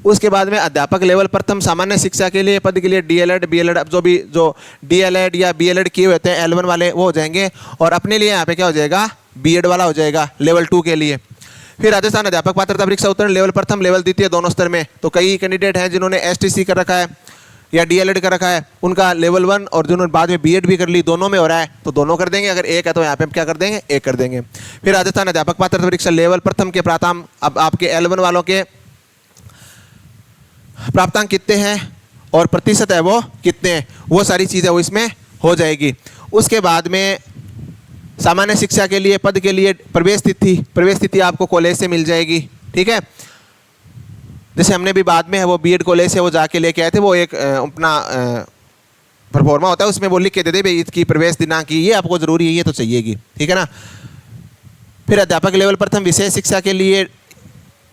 उसके बाद में अध्यापक लेवल प्रथम सामान्य शिक्षा के लिए पद के लिए DLED, BLED, अब जो DLED या BLED किए हुए थे L1 वाले वो हो जाएंगे, और अपने लिए यहाँ पे क्या हो जाएगा, B.Ed वाला हो जाएगा लेवल 2 के लिए। फिर राजस्थान अध्यापक पात्रता परीक्षा उत्तीर्ण लेवल प्रथम लेवल द्वितीय दोनों स्तर में, तो कई कैंडिडेट हैं जिन्होंने STC कर रखा है या DLED कर रखा है, उनका लेवल 1, और जिन्होंने बाद में B.Ed भी कर ली, दोनों में हो रहा है तो दोनों कर देंगे। अगर एक है तो यहाँ पे हम क्या कर देंगे, एक कर देंगे। फिर राजस्थान अध्यापक पात्रता परीक्षा लेवल प्रथम के प्राप्तांक, अब आपके L1 वालों के प्राप्तांक कितने हैं और प्रतिशत है वो कितने हैं, वो सारी चीज़ें वो इसमें हो जाएगी। उसके बाद में सामान्य शिक्षा के लिए पद के लिए प्रवेश तिथि आपको कॉलेज से मिल जाएगी, ठीक है। जैसे हमने भी बाद में है वो B.Ed कॉलेज से वो जाके लेके आए थे, वो एक अपना परफॉर्मा होता है, उसमें वो लिख के देते भाई इसकी प्रवेश दिनांक की, ये आपको जरूरी है, ये तो चाहिएगी, ठीक है ना। फिर अध्यापक लेवल प्रथम विशेष शिक्षा के लिए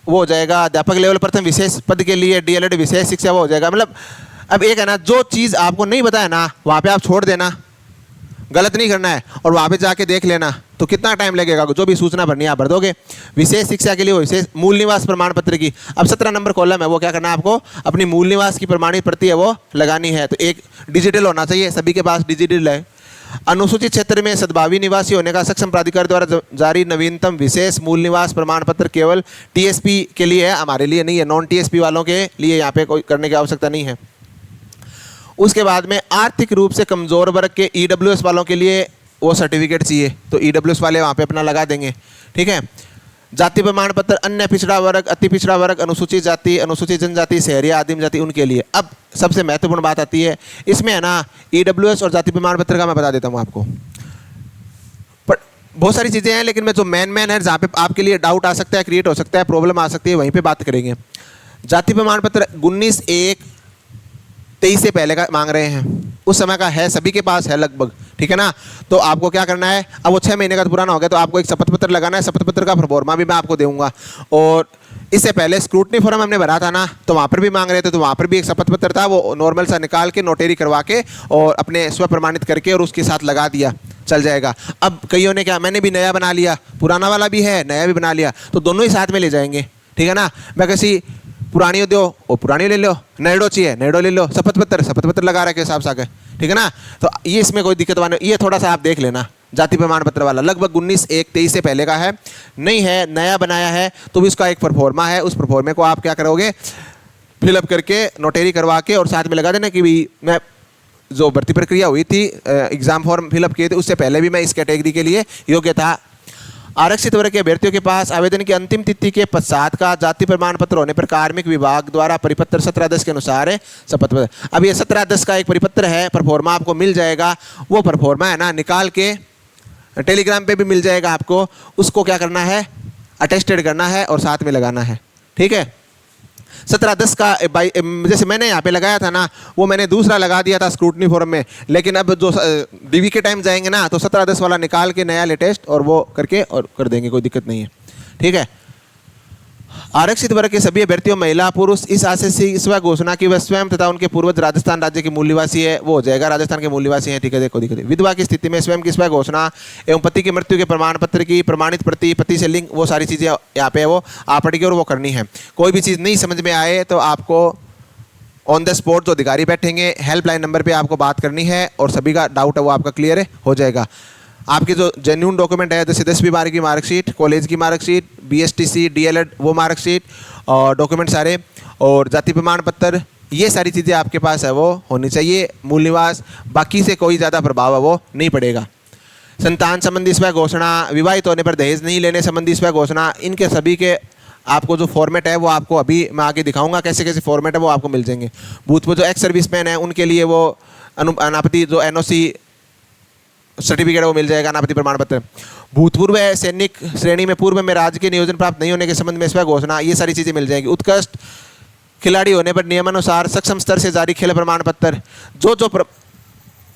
वो हो जाएगा, अध्यापक लेवल प्रथम विशेष पद के लिए DLED विशेष शिक्षा वो हो जाएगा। मतलब अब एक है ना, जो चीज़ आपको नहीं बताया ना वहाँ पे आप छोड़ देना, गलत नहीं करना है, और वहाँ पे जाके देख लेना। तो कितना टाइम लगेगा, जो भी सूचना भरनी है आप भर दोगे। विशेष शिक्षा के लिए वो विशेष मूल निवास प्रमाण पत्र की, अब 17 नंबर कॉलम है, वो क्या करना है आपको, अपनी मूल निवास की प्रमाणित प्रति है वो लगानी है। तो एक डिजिटल होना चाहिए, सभी के पास डिजिटल है। अनुसूचित क्षेत्र में सद्भावी निवासी होने का सक्षम प्राधिकार द्वारा जारी नवीनतम विशेष मूल निवास प्रमाण पत्र केवल TSP के लिए है, हमारे लिए नहीं है। नॉन TSP वालों के लिए यहाँ पे कोई करने की आवश्यकता नहीं है। उसके बाद में आर्थिक रूप से कमज़ोर वर्ग के EWS वालों के लिए वो सर्टिफिकेट चाहिए, तो EWS वाले वहाँ पे अपना लगा देंगे, ठीक है। जाति प्रमाण पत्र अन्य पिछड़ा वर्ग, अति पिछड़ा वर्ग, अनुसूचित जाति, अनुसूचित जनजाति, शहरी आदिम जाति, उनके लिए। अब सबसे महत्वपूर्ण बात आती है इसमें है ना, EWS और जाति प्रमाण पत्र का मैं बता देता हूँ आपको। पर बहुत सारी चीज़ें हैं, लेकिन मैं जो मेन है जहाँ पे आपके लिए डाउट आ सकता है, क्रिएट हो सकता है, प्रॉब्लम आ सकती है, वहीं पर बात करेंगे। जाति प्रमाण पत्र 19/1/23 से पहले का मांग रहे हैं, उस समय का है, सभी के पास है लगभग, ठीक है ना। तो आपको क्या करना है, अब वो 6 महीने का पुराना हो गया तो आपको एक शपथ पत्र लगाना है, शपथ पत्र का प्रोफॉर्मा भी मैं आपको दूंगा। और इससे पहले स्क्रूटनी फॉर्म हमने भरा था ना, तो वहाँ पर भी मांग रहे थे, तो वहाँ पर भी एक शपथ पत्र था, वो नॉर्मल सा निकाल के नोटेरी करवा के और अपने स्व प्रमाणित करके और उसके साथ लगा दिया, चल जाएगा। अब कईयों ने क्या, मैंने भी नया बना लिया, पुराना वाला भी है, नया भी बना लिया, तो दोनों ही साथ में ले जाएंगे, ठीक है ना। मैं किसी पुरानी दो वो पुरानी ले लो, नैडो चाहिए नैडो ले लो, शपथ पत्र लगा रहे के हिसाब से आगे, ठीक है ना। तो ये इसमें कोई दिक्कत वाला, ये थोड़ा सा आप देख लेना। जाति प्रमाण पत्र वाला लगभग 19/1/23 से पहले का है, नहीं है नया बनाया है, तो भी उसका एक परफॉर्मा है, उस परफॉर्मे को आप क्या करोगे, फिलअप करके नोटेरी करवा के और साथ में लगा देना कि भाई मैं जो भर्ती प्रक्रिया हुई थी, एग्जाम फॉर्म फिलअप किए थे, उससे पहले भी मैं इस कैटेगरी के लिए योग्य था। आरक्षित वर्ग के अभ्यर्थियों के पास आवेदन की अंतिम तिथि के पश्चात का जाति प्रमाण पत्र होने पर कार्मिक विभाग द्वारा परिपत्र 17/10 के अनुसार है शपथ पत्र। अब ये 17/10 का एक परिपत्र है, परफॉर्मा आपको मिल जाएगा। वो परफॉर्मा है ना, निकाल के टेलीग्राम पे भी मिल जाएगा आपको, उसको क्या करना है, अटेस्टेड करना है और साथ में लगाना है, ठीक है। 17/10 का जैसे मैंने यहाँ पे लगाया था ना, वो मैंने दूसरा लगा दिया था स्क्रूटनी फॉर्म में, लेकिन अब जो DV के टाइम जाएंगे ना, तो 17/10 वाला निकाल के नया लेटेस्ट और वो करके और कर देंगे, कोई दिक्कत नहीं है, ठीक है। आरक्षित वर्ग के सभी अभ्यर्थियों महिला पुरुष इस आशय से स्व घोषणा की वह स्वयं तथा उनके पूर्वज राजस्थान राज्य के मूल निवासी है, वो हो जाएगा राजस्थान के मूल निवासी हैं, ठीक है। देखो दिक्कत, विधवा की स्थिति में स्वयं की स्व घोषणा एवं पति की मृत्यु के प्रमाण पत्र की प्रमाणित प्रति, पति से लिंक, वो सारी चीज़ें यहाँ पे वो आप पढ़ेंगे और वो करनी है। कोई भी चीज़ नहीं समझ में आए तो आपको ऑन द स्पॉट जो अधिकारी बैठेंगे हेल्पलाइन नंबर पे आपको बात करनी है और सभी का डाउट है वो आपका क्लियर हो जाएगा। आपके जो जेन्यून डॉक्यूमेंट है जैसे 10वीं 12वीं की मार्कशीट, कॉलेज की मार्कशीट, BSTC DLED वो मार्कशीट और डॉक्यूमेंट सारे, और जाति प्रमाण पत्र, ये सारी चीज़ें आपके पास है वो होनी चाहिए। मूल निवास, बाकी से कोई ज़्यादा प्रभाव है वो नहीं पड़ेगा। संतान संबंधी स्व घोषणा, विवाहित होने पर दहेज नहीं लेने संबंधी स्व घोषणा, इनके सभी के आपको जो फॉर्मेट है वो आपको अभी मैं आगे दिखाऊंगा कैसे कैसे फॉर्मेट है वो आपको मिल जाएंगे। भूतपूर्व जो एक्स सर्विसमैन है उनके लिए वो अनापति जो NOC सर्टिफिकेट वो मिल जाएगा, अनापति प्रमाण पत्र। भूतपूर्व सैनिक श्रेणी में पूर्व में राज्य के नियोजन प्राप्त नहीं होने के संबंध में स्व घोषणा, ये सारी चीज़ें मिल जाएंगी। उत्कृष्ट खिलाड़ी होने पर नियमानुसार सक्षम स्तर से जारी खेल प्रमाण पत्र, जो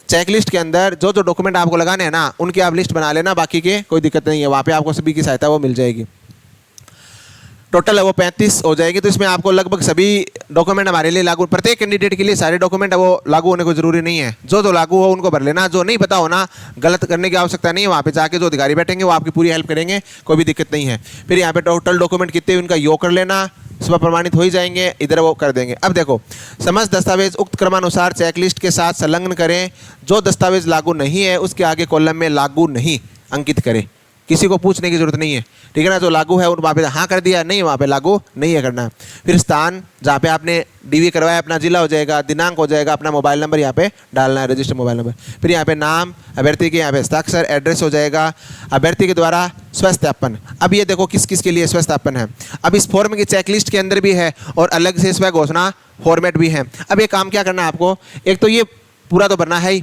चेकलिस्ट के अंदर जो डॉक्यूमेंट आपको लगाने हैं ना उनकी आप लिस्ट बना लेना, बाकी के कोई दिक्कत नहीं है, वहाँ पे आपको सभी की सहायता वो मिल जाएगी। टोटल है वो 35 हो जाएगी। तो इसमें आपको लगभग सभी डॉक्यूमेंट हमारे लिए लागू, प्रत्येक कैंडिडेट के लिए सारे डॉक्यूमेंट है वो लागू होने को जरूरी नहीं है, जो लागू हो उनको भर लेना, जो नहीं पता हो ना गलत करने की आवश्यकता नहीं है, वहाँ पे जाके जो अधिकारी बैठेंगे वो आपकी पूरी हेल्प करेंगे, कोई भी दिक्कत नहीं है। फिर यहाँ पे टोटल डॉक्यूमेंट कितने उनका योग कर लेना, स्व प्रमाणित हो ही जाएंगे, इधर वो कर देंगे। अब देखो, समस्त दस्तावेज उक्त क्रमानुसार चेकलिस्ट के साथ संलग्न करें, जो दस्तावेज लागू नहीं है उसके आगे कॉलम में लागू नहीं अंकित करें, किसी को पूछने की जरूरत नहीं है, ठीक है ना। जो लागू है उन वहाँ पे हाँ कर दिया, नहीं वहाँ पे लागू नहीं है करना। फिर स्थान जहाँ पे आपने DV करवाया अपना जिला हो जाएगा, दिनांक हो जाएगा, अपना मोबाइल नंबर यहाँ पे डालना है, रजिस्टर मोबाइल नंबर। फिर यहाँ पे नाम अभ्यर्थी के, यहाँ पे हस्ताक्षर, एड्रेस हो जाएगा, अभ्यर्थी के द्वारा स्वसत्यापन। अब ये देखो किस किस के लिए स्वसत्यापन है। अब इस फॉर्म की चेकलिस्ट के अंदर भी है और अलग से स्व घोषणा फॉर्मेट भी है। अब ये काम क्या करना है आपको, एक तो ये पूरा तो भरना है ही,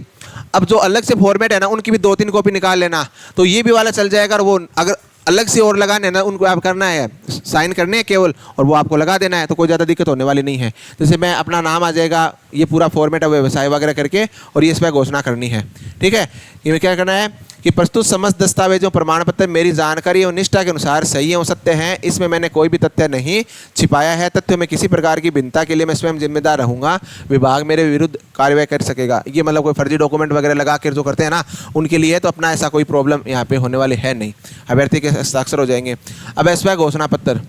अब जो अलग से फॉर्मेट है ना उनकी भी 2-3 कॉपी निकाल लेना, तो ये भी वाला चल जाएगा। और वो अगर अलग से और लगाने ना उनको आप करना है, साइन करने हैं केवल और वो आपको लगा देना है, तो कोई ज़्यादा दिक्कत होने वाली नहीं है। जैसे मैं अपना नाम आ जाएगा, ये पूरा फॉर्मेट है व्यवसाय वगैरह करके, और ये इसमें घोषणा करनी है, ठीक है। ये क्या करना है कि प्रस्तुत समस्त दस्तावेजों प्रमाण पत्र मेरी जानकारी और निष्ठा के अनुसार सही एवं सत्य हैं, इसमें मैंने कोई भी तथ्य नहीं छिपाया है, तथ्य में किसी प्रकार की भिन्नता के लिए मैं स्वयं जिम्मेदार रहूंगा, विभाग मेरे विरुद्ध कार्रवाई कर सकेगा। ये मतलब कोई फर्जी डॉक्यूमेंट वगैरह लगा कर जो करते हैं ना उनके लिए तो अपना ऐसा कोई प्रॉब्लम यहाँ पे होने वाली है नहीं, अभ्यर्थी के हस्ताक्षर हो जाएंगे। अब स्व घोषणा पत्र,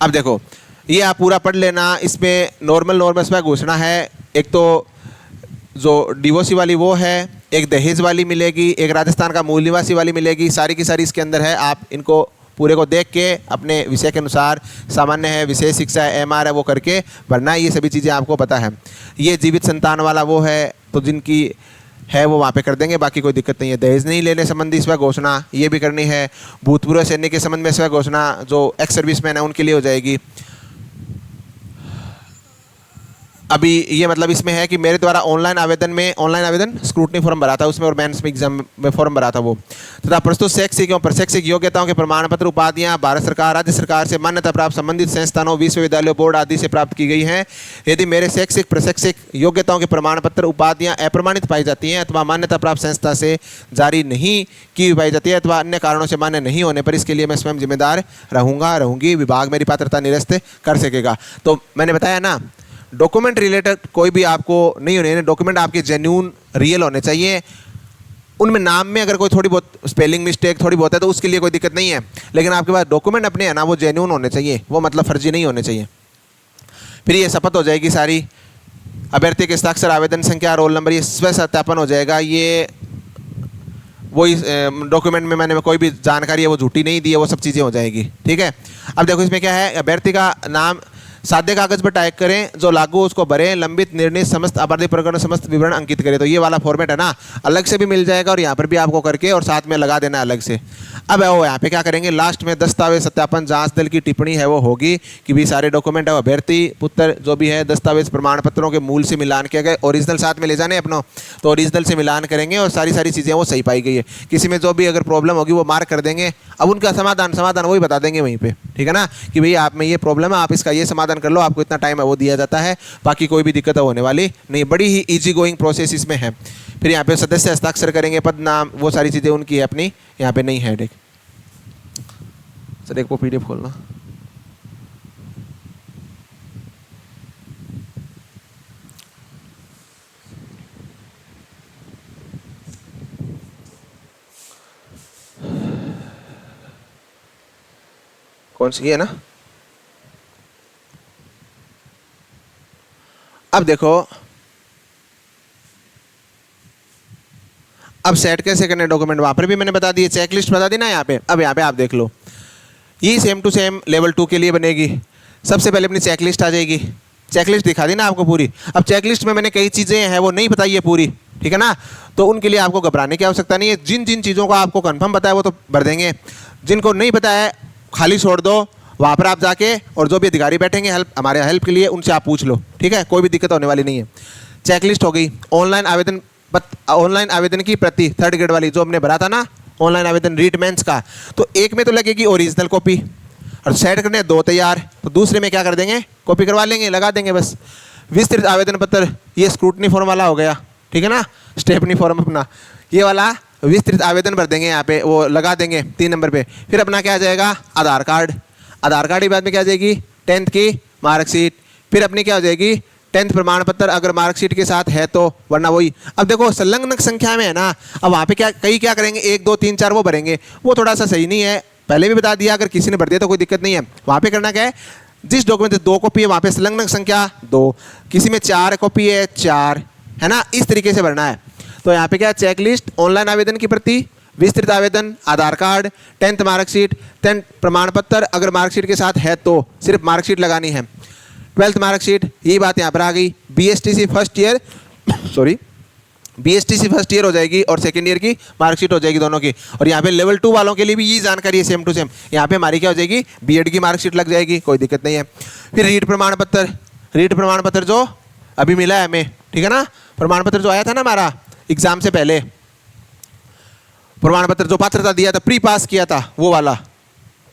अब देखो ये आप पूरा पढ़ लेना। इसमें नॉर्मल स्व घोषणा है, एक तो जो DOC वाली वो है, एक दहेज वाली मिलेगी, एक राजस्थान का मूल निवासी वाली मिलेगी, सारी की सारी इसके अंदर है। आप इनको पूरे को देख के अपने विषय के अनुसार, सामान्य है, विशेष शिक्षा है, MR है, वो करके भरना है, ये सभी चीज़ें आपको पता है। ये जीवित संतान वाला वो है, तो जिनकी है वो वहाँ पे कर देंगे, बाकी कोई दिक्कत नहीं है। दहेज नहीं लेने संबंधी स्व घोषणा ये भी करनी है। भूतपूर्व सैनिक के संबंध में स्व घोषणा जो एक्स सर्विसमैन है उनके लिए हो जाएगी। अभी ये मतलब इसमें है कि मेरे द्वारा ऑनलाइन आवेदन स्क्रूटनी फॉर्म भरा था उसमें, और मेंस में एग्जाम में फॉर्म भरा था वो, तथा प्रस्तुत शैक्षिक एवं प्रशैक्षिक योग्यताओं के प्रमाण पत्र उपाधियां भारत सरकार राज्य सरकार से मान्यता प्राप्त संबंधित संस्थानों, विश्वविद्यालयों, बोर्ड आदि से प्राप्त की गई हैं। यदि मेरे शैक्षिक प्रशैक्षिक योग्यताओं के प्रमाण पत्र उपाधियां अप्रमाणित पाई जाती हैं अथवा मान्यता प्राप्त संस्था से जारी नहीं की पाई जाती है अथवा अन्य कारणों से मान्य नहीं होने पर इसके लिए मैं स्वयं जिम्मेदार रहूँगी, विभाग मेरी पात्रता निरस्त कर सकेगा। तो मैंने बताया ना, डॉक्यूमेंट रिलेटेड कोई भी आपको नहीं होने, डॉक्यूमेंट आपके जेन्यून रियल होने चाहिए। उनमें नाम में अगर कोई थोड़ी बहुत स्पेलिंग मिस्टेक थोड़ी बहुत है तो उसके लिए कोई दिक्कत नहीं है, लेकिन आपके पास डॉक्यूमेंट अपने हैं ना वो जेन्यून होने चाहिए, वो मतलब फर्जी नहीं होने चाहिए। फिर ये शपथ हो जाएगी सारी, अभ्यर्थी के हस्ताक्षर, आवेदन संख्या, रोल नंबर, ये स्व सत्यापन हो जाएगा। ये वही डॉक्यूमेंट में मैंने कोई भी जानकारी है वो झूठी नहीं दी है, वो सब चीज़ें हो जाएगी, ठीक है। अब देखो इसमें क्या है, अभ्यर्थी का नाम सादे कागज पर टाइप करें, जो लागू उसको भरें, लंबित निर्णय समस्त आपराधिक प्रकरण समस्त विवरण अंकित करें। तो ये वाला फॉर्मेट है ना अलग से भी मिल जाएगा और यहाँ पर भी आपको करके और साथ में लगा देना अलग से। अब वो यहाँ पे क्या करेंगे, लास्ट में दस्तावेज सत्यापन जांच दल की टिप्पणी है वो होगी कि भी सारे डॉक्यूमेंट है वो अभ्यर्थी पुत्र जो भी है दस्तावेज प्रमाण पत्रों के मूल से मिलान किया गया, ओरिजिनल साथ में ले जाने अपनों, तो ओरिजिनल से मिलान करेंगे और सारी चीज़ें वो सही पाई गई है। किसी में जो भी अगर प्रॉब्लम होगी वो मार्क कर देंगे, अब उनका समाधान वही बता देंगे वहीं पे, ठीक है ना, कि भैया आप में ये प्रॉब्लम है, आप इसका ये समाधान कर लो, आपको इतना टाइम है वो दिया जाता है, बाकी कोई भी दिक्कत होने वाली नहीं, बड़ी ही इजी गोइंग प्रोसेस इसमें है। फिर यहाँ पे सदस्य हस्ताक्षर करेंगे, पद नाम वो सारी चीज़ें उनकी है अपनी, यहाँ पे नहीं है। ठीक सर, एक वो PDF खोलना। कौन सी, ये ना। अब देखो, अब सेट कैसे करने डॉक्यूमेंट, वहां पर भी मैंने बता दिए, चेकलिस्ट बता दी ना यहाँ पे। अब यहाँ पे आप देख लो, ये सेम टू सेम लेवल 2 के लिए बनेगी। सबसे पहले अपनी चेकलिस्ट आ जाएगी, चेकलिस्ट दिखा दी ना आपको पूरी। अब चेकलिस्ट में मैंने कई चीज़ें हैं वो नहीं बताई है पूरी, ठीक है ना, तो उनके लिए आपको घबराने की आवश्यकता नहीं है। जिन जिन चीज़ों का आपको कंफर्म पता है वो तो भर देंगे, जिनको नहीं पता है खाली छोड़ दो, वहाँ पर आप जाके और जो भी अधिकारी बैठेंगे हमारे हेल्प के लिए, उनसे आप पूछ लो, ठीक है, कोई भी दिक्कत होने वाली नहीं है। चेकलिस्ट हो गई। ऑनलाइन आवेदन की प्रति 3rd ग्रेड वाली जो हमने भरा था ना, ऑनलाइन आवेदन रीट मेंस का, तो एक में तो लगेगी ओरिजिनल कॉपी, और सेट करने 2 तैयार, तो दूसरे में क्या कर देंगे, कॉपी करवा लेंगे, लगा देंगे बस। विस्तृत आवेदन पत्र, ये स्क्रूटनी फॉर्म वाला हो गया, ठीक है ना, स्टेपनी फॉर्म अपना, ये वाला विस्तृत आवेदन भर देंगे यहाँ पे, वो लगा देंगे 3 नंबर पे। फिर अपना क्या आ जाएगा, आधार कार्ड। आधार कार्ड के बाद में क्या आ जाएगी, 10th की मार्कशीट। फिर अपनी क्या हो जाएगी, 10th प्रमाण पत्र, अगर मार्कशीट के साथ है तो, वरना वही। अब देखो संलग्न संख्या में है ना, अब वहाँ पे क्या करेंगे, 1 2 3 4 वो भरेंगे, वो थोड़ा सा सही नहीं है। पहले भी बता दिया, अगर किसी ने भर दिया तो कोई दिक्कत नहीं है। वहाँ पे करना क्या है, जिस डॉक्यूमेंट से 2 कॉपी है वहाँ पे संलग्न संख्या 2, किसी में 4 कॉपी है 4, है ना, इस तरीके से भरना है। तो यहाँ पे क्या, चेकलिस्ट, ऑनलाइन आवेदन की प्रति, विस्तृत आवेदन, आधार कार्ड, 10th मार्कशीट, 10th प्रमाण पत्र, अगर मार्कशीट के साथ है तो सिर्फ मार्कशीट लगानी है। 12th मार्कशीट, यही बात यहाँ पर आ गई। BSTC first year BSTC first year हो जाएगी और सेकेंड ईयर की मार्कशीट हो जाएगी दोनों की। और यहाँ पे लेवल 2 वालों के लिए भी यही जानकारी है, सेम टू सेम। यहाँ पे हमारी क्या हो जाएगी, बीएड की मार्कशीट लग जाएगी, कोई दिक्कत नहीं है। फिर रीट प्रमाण पत्र जो अभी मिला है हमें, ठीक है ना, प्रमाण पत्र जो आया था ना हमारा एग्जाम से पहले, प्रमाण पत्र जो पात्रता दिया था, प्री पास किया था वो वाला,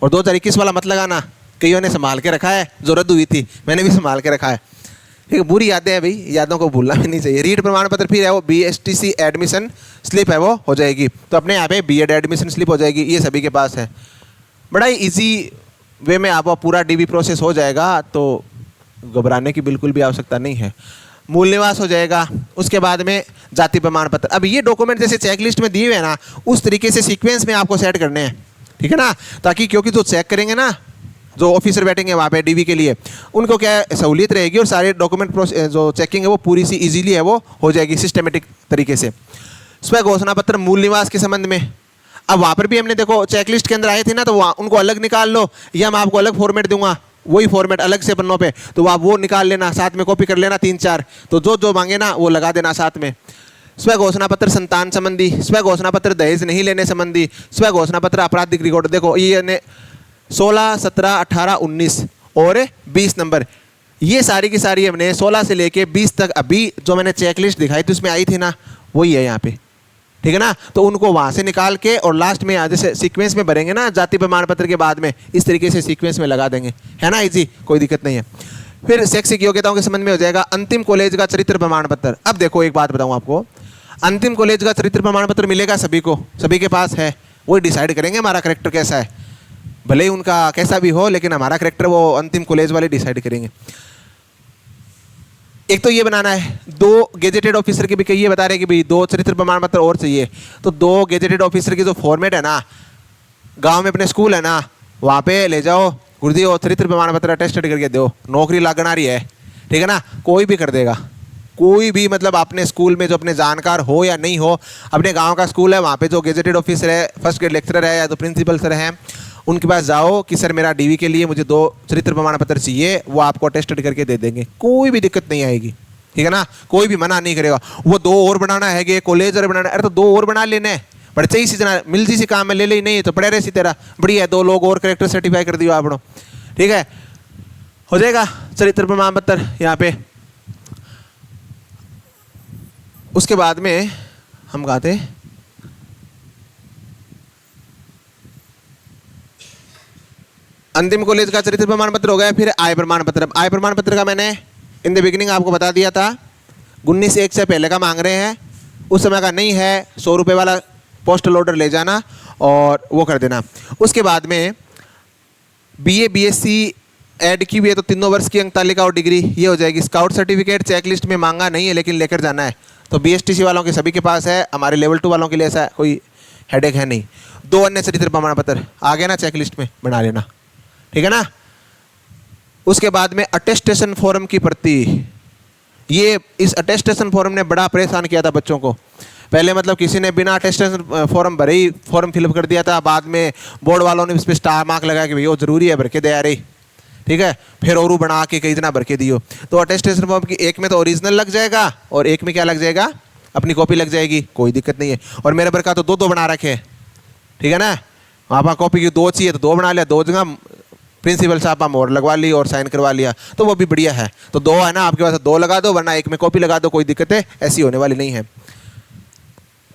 और 2021 वाला मत लगाना, कईयों ने संभाल के रखा है, जो रद्द हुई थी, मैंने भी संभाल के रखा है, ठीक है। बुरी यादें हैं भाई, यादों को भूलना भी नहीं चाहिए। रीट प्रमाण पत्र फिर है वो बीएसटीसी एडमिशन स्लिप है वो हो जाएगी, तो अपने यहाँ पे बीएड एडमिशन स्लिप हो जाएगी, ये सभी के पास है। बड़ा ही ईजी वे में आपका पूरा डीबी प्रोसेस हो जाएगा, तो घबराने की बिल्कुल भी आवश्यकता नहीं है। मूल निवास हो जाएगा, उसके बाद में जाति प्रमाण पत्र। अब ये डॉक्यूमेंट जैसे चेकलिस्ट में दिए हुए हैं ना, उस तरीके से सीक्वेंस में आपको सेट करने हैं, ठीक है ना, ताकि क्योंकि जो चेक करेंगे ना, जो ऑफिसर बैठेंगे वहाँ पे डीबी के लिए, उनको क्या सहूलियत रहेगी और सारे डॉक्यूमेंट जो चेकिंग है वो पूरी सी इजीली है वो हो जाएगी सिस्टमेटिक तरीके से। स्व घोषणा पत्र मूल निवास के संबंध में, अब वहाँ पर भी हमने देखो चेकलिस्ट के अंदर आए थे ना, तो वहाँ उनको अलग निकाल लो, या मैं आपको अलग फॉर्मेट दूंगा, वही फॉर्मेट अलग से पन्नों पे, तो आप वो निकाल लेना, साथ में कॉपी कर लेना 3 4, तो जो जो मांगे ना वो लगा देना साथ में। स्व घोषणा पत्र संतान संबंधी, स्व घोषणा पत्र दहेज नहीं लेने संबंधी, स्व घोषणा पत्र आपराधिक रिकॉर्ड। देखो ये 16 17 18 19 और 20 नंबर, ये सारी की सारी हमने 16 से लेके 20 तक अभी जो मैंने चेकलिस्ट दिखाई थी उसमें आई थी ना, वही है यहाँ पे, ठीक है ना। तो उनको वहाँ से निकाल के और लास्ट में जैसे सीक्वेंस में भरेंगे ना, जाति प्रमाण पत्र के बाद में इस तरीके से सीक्वेंस में लगा देंगे, है ना, इजी, कोई दिक्कत नहीं है। फिर शैक्षिक योग्यताओं के संबंध में हो जाएगा अंतिम कॉलेज का चरित्र प्रमाण पत्र। अब देखो एक बात बताऊँ आपको, अंतिम कॉलेज का चरित्र प्रमाण पत्र मिलेगा सभी को, सभी के पास है, वही डिसाइड करेंगे हमारा करेक्टर कैसा है, भले ही उनका कैसा भी हो, लेकिन हमारा करेक्टर वो अंतिम कॉलेज वाले डिसाइड करेंगे। एक तो ये बनाना है, 2 गेजेटेड ऑफिसर के भी ये बता रहे हैं कि भाई 2 चरित्र प्रमाण पत्र और चाहिए, तो 2 गेजेटेड ऑफिसर की जो फॉर्मेट है ना, गांव में अपने स्कूल है ना, वहाँ पे ले जाओ, गुरुदी और चरित्र प्रमाण पत्र अटेस्टेड करके दो, नौकरी लगना रही है, ठीक है ना, कोई भी कर देगा, कोई भी, मतलब अपने स्कूल में जो अपने जानकार हो या नहीं हो, अपने गांव का स्कूल है, वहाँ पे जो गेजेटेड ऑफिसर है, फर्स्ट ग्रेड लेक्चरर है या तो प्रिंसिपल सर हैं, उनके पास जाओ कि सर मेरा डीवी के लिए मुझे 2 चरित्र प्रमाण पत्र चाहिए, वो आपको अटेस्टेड करके दे देंगे, कोई भी दिक्कत नहीं आएगी, ठीक है ना, कोई भी मना नहीं करेगा। वो 2 और बनाना है कि कॉलेज और बनाना है, अरे तो 2 और बना लेने, बड़े चाहिए सी जना मिल जी सी काम में ले ले, नहीं तो पड़े रहे सी तेरा, बढ़िया 2 लोग और करेक्टर सर्टिफाई कर दियो आपनो, ठीक है, हो जाएगा चरित्र प्रमाण पत्र यहाँ पे। उसके बाद में हम कहते अंतिम कॉलेज का चरित्र प्रमाण पत्र हो गया। फिर आय प्रमाण पत्र, आय प्रमाण पत्र का मैंने इन द बिगिनिंग आपको बता दिया था, 19/1 से पहले का मांग रहे हैं, उस समय का नहीं है, 100 रुपये वाला पोस्टल ऑर्डर ले जाना और वो कर देना। उसके बाद में BA BSc ऐड की हुई है तो 3 वर्ष की अंक तालिका और डिग्री ये हो जाएगी। स्काउट सर्टिफिकेट चेकलिस्ट में मांगा नहीं है लेकिन लेकर जाना है, तो BSTC वालों के सभी के पास है, हमारे लेवल 2 वालों के लिए ऐसा कोई हेडेक है नहीं। 2 अन्य चरित्र प्रमाण पत्र आ गए ना चेकलिस्ट में, बना लेना, ठीक है ना। उसके बाद में अटेस्टेशन फॉर्म की प्रति, ये इस अटेस्टेशन फॉर्म ने बड़ा परेशान किया था बच्चों को। पहले मतलब किसी ने बिना अटेस्टेशन फॉर्म भरे ही फॉर्म फिलअप कर दिया था, बाद में बोर्ड वालों ने इस पर स्टार मार्क लगाया कि भैया वो जरूरी है भर के दे आ रही, ठीक है, फिर और बना के कई इतना भर के दियो। तो अटेस्टेशन फॉर्म की एक में तो ओरिजिनल लग जाएगा और एक में क्या लग जाएगा, अपनी कॉपी लग जाएगी, कोई दिक्कत नहीं है। और मेरे का तो दो दो बना रखे, ठीक है ना। वहाँ कॉपी की दो चाहिए तो दो बना लिया, दो जगह प्रिंसिपल साहब आप मोहर लगवा ली और साइन करवा लिया, तो वो भी बढ़िया है। तो दो है ना आपके पास, दो लगा दो, वरना एक में कॉपी लगा दो, कोई दिक्कत है ऐसी होने वाली नहीं है।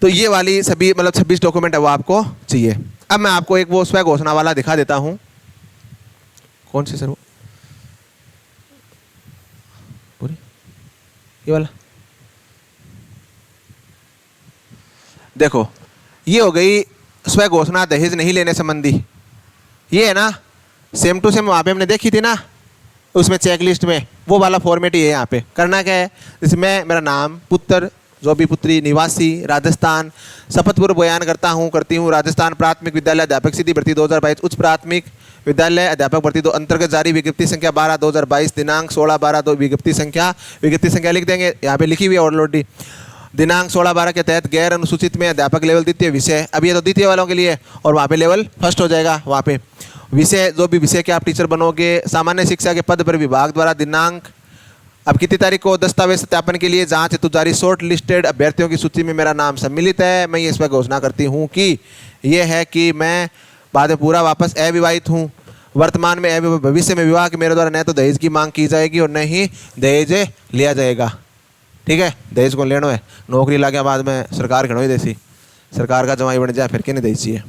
तो ये वाली सभी मतलब 26 डॉक्यूमेंट है वो आपको चाहिए। अब मैं आपको एक वो स्वयं घोषणा वाला दिखा देता हूँ। कौन सी सर वो, पूरी ये वाला देखो, ये हो गई स्वयं घोषणा दहेज नहीं लेने संबंधी। ये है ना सेम टू सेम वहाँ पे हमने देखी थी ना उसमें चेकलिस्ट में, वो वाला फॉर्मेट ही है। यहाँ पे करना क्या है, इसमें मेरा नाम, पुत्र, जो भी पुत्री, निवासी राजस्थान, शपथपूर्वक बयान करती हूँ राजस्थान प्राथमिक विद्यालय अध्यापक सीधी भर्ती 2022, उच्च प्राथमिक विद्यालय अध्यापक भर्ती 2 अंतर्गत जारी विज्ञप्ति संख्या 12/2022, दिनांक 16/12 विज्ञप्ति संख्या लिख देंगे, यहाँ पे लिखी हुई है ऑलरेडी। दिनांक 16/12 के तहत गैर अनुसूचित में अध्यापक लेवल द्वितीय विषय, अब ये तो द्वितीय वालों के लिए, और वहाँ पे लेवल फर्स्ट हो जाएगा। वहाँ पे विषय, जो भी विषय के आप टीचर बनोगे, सामान्य शिक्षा के पद पर विभाग द्वारा दिनांक, अब कितनी तारीख को दस्तावेज सत्यापन के लिए जांच हेतु जारी शॉर्ट लिस्टेड अभ्यर्थियों की सूची में मेरा नाम सम्मिलित है। मैं ये इस पर घोषणा करती हूँ कि ये है कि मैं बाद में पूरा वापस अविवाहित हूँ, वर्तमान में भविष्य में विवाह के मेरे द्वारा न तो दहेज की मांग की जाएगी और न ही दहेज लिया जाएगा, ठीक है। दहेज को लेना है, नौकरी लागे बाद में सरकार खड़ो ही देसी, सरकार का जमाई बन जाए फिर क्या नहीं दहेज चाहिए।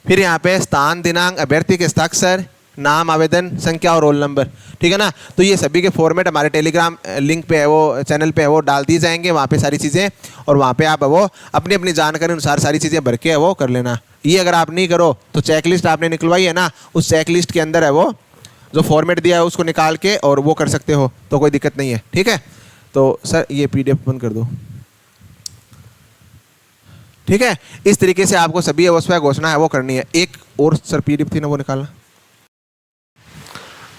फिर यहाँ पे स्थान, दिनांक, अभ्यर्थी के हस्ताक्षर, नाम, आवेदन संख्या और रोल नंबर, ठीक है ना। तो ये सभी के फॉर्मेट हमारे टेलीग्राम लिंक पे है, वो चैनल पे है, वो डाल दिए जाएंगे वहाँ पे सारी चीज़ें, और वहाँ पे आप वो अपनी अपनी जानकारी अनुसार सारी चीज़ें भर के वो कर लेना। ये अगर आप नहीं करो तो चेकलिस्ट आपने निकलवाई है ना, उस चेकलिस्ट के अंदर है वो जो फॉर्मेट दिया है उसको निकाल के और वो कर सकते हो, तो कोई दिक्कत नहीं है, ठीक है। तो सर ये PDF बंद कर दो, ठीक है। इस तरीके से आपको सभी स्वयं घोषणा है वो करनी है। एक और सर PDF थी ना वो निकालना।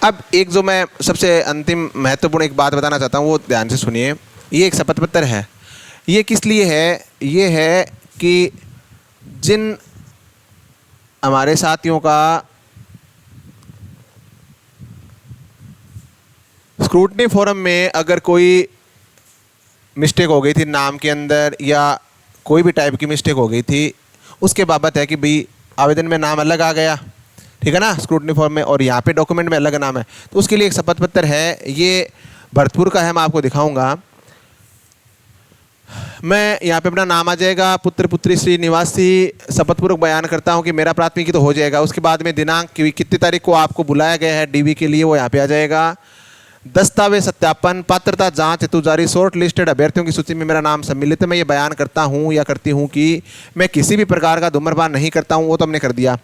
अब एक जो मैं सबसे अंतिम महत्वपूर्ण एक बात बताना चाहता हूँ वो ध्यान से सुनिए। ये एक शपथ पत्र है। ये किस लिए है, ये है कि जिन हमारे साथियों का स्क्रूटनी फॉरम में अगर कोई मिस्टेक हो गई थी नाम के अंदर या कोई भी टाइप की मिस्टेक हो गई थी, उसके बाबत है कि भाई आवेदन में नाम अलग आ गया, ठीक है ना, स्क्रूटनी फॉर्म में, और यहाँ पे डॉक्यूमेंट में अलग नाम है, तो उसके लिए एक शपथ पत्र है। ये भरतपुर का है, मैं आपको दिखाऊंगा। मैं यहाँ पे अपना नाम आ जाएगा, पुत्र पुत्री श्री निवासी, शपथपूर्वक बयान करता हूँ कि मेरा प्राथमिकी तो हो जाएगा। उसके बाद में दिनांक की कितनी तारीख को आपको बुलाया गया है DV के लिए वो यहाँ पे आ जाएगा। दस्तावेज सत्यापन, पात्रता जांच हेतु जारी शॉर्ट लिस्टेड अभ्यर्थियों की सूची में मेरा नाम सम्मिलित है। मैं ये बयान करता हूँ या करती हूँ कि मैं किसी भी प्रकार का धूम्रपान नहीं करता हूँ, वो तो हमने कर दिया।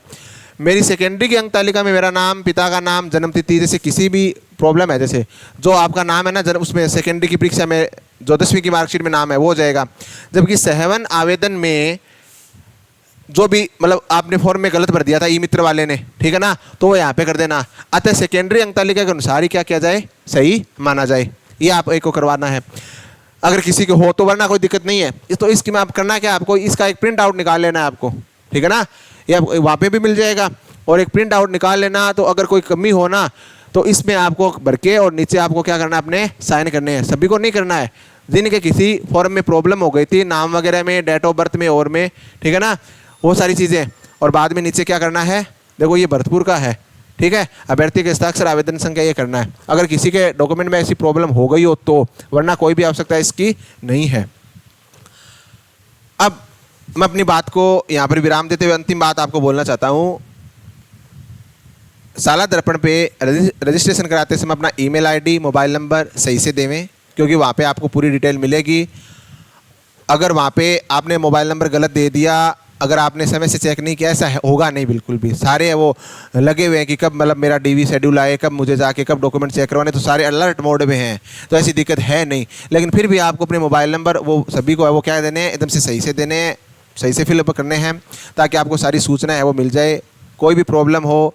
मेरी सेकेंडरी की अंक तालिका में मेरा नाम, पिता का नाम, जन्मतिथि, जैसे किसी भी प्रॉब्लम है, जैसे जो आपका नाम है ना जन्म, उसमें सेकेंडरी की परीक्षा में जो 10वीं की मार्कशीट में नाम है वो हो जाएगा। जबकि सहवन आवेदन में जो भी मतलब आपने फॉर्म में गलत भर दिया था ई मित्र वाले ने, ठीक है ना, तो वो यहाँ पे कर देना। अतः सेकेंडरी अंक तालिका के अनुसार ही क्या किया जाए, सही माना जाए। ये आप एक को करवाना है अगर किसी को हो तो, वरना कोई दिक्कत नहीं है। तो इसकी में आप करना क्या, आपको इसका एक प्रिंट आउट निकाल लेना है आपको, ठीक है ना, या वहाँ पे भी मिल जाएगा, और एक प्रिंट आउट निकाल लेना। तो अगर कोई कमी हो ना तो इसमें आपको भर के और नीचे आपको क्या करना है, अपने साइन करने हैं। सभी को नहीं करना है, जिनके किसी फॉर्म में प्रॉब्लम हो गई थी, नाम वगैरह में, डेट ऑफ बर्थ में और में, ठीक है ना, वो सारी चीज़ें। और बाद में नीचे क्या करना है, देखो ये भरतपुर का है, ठीक है, अभ्यर्थी के हस्ताक्षर, आवेदन संख्या, ये करना है। अगर किसी के डॉक्यूमेंट में ऐसी प्रॉब्लम हो गई हो तो, वरना कोई भी आवश्यकता इसकी नहीं है। अब मैं अपनी बात को यहाँ पर विराम देते हुए अंतिम बात आपको बोलना चाहता हूँ। साला दर्पण पे रजिस्ट्रेशन कराते समय अपना ईमेल आईडी, मोबाइल नंबर सही से देवें, क्योंकि वहाँ पे आपको पूरी डिटेल मिलेगी। अगर वहाँ पे आपने मोबाइल नंबर गलत दे दिया, अगर आपने समय से चेक नहीं किया, ऐसा होगा नहीं बिल्कुल भी। सारे वो लगे हुए हैं कि कब मतलब मेरा DV शेड्यूल आए, कब मुझे जाके कब डॉक्यूमेंट चेक करवाने, तो सारे अलर्ट मोड में हैं, तो ऐसी दिक्कत है नहीं। लेकिन फिर भी आपको अपने मोबाइल नंबर वो सभी को है वो क्या देने हैं, एकदम से सही से देने हैं, सही से फिलअप करने हैं, ताकि आपको सारी सूचना है वो मिल जाए। कोई भी प्रॉब्लम हो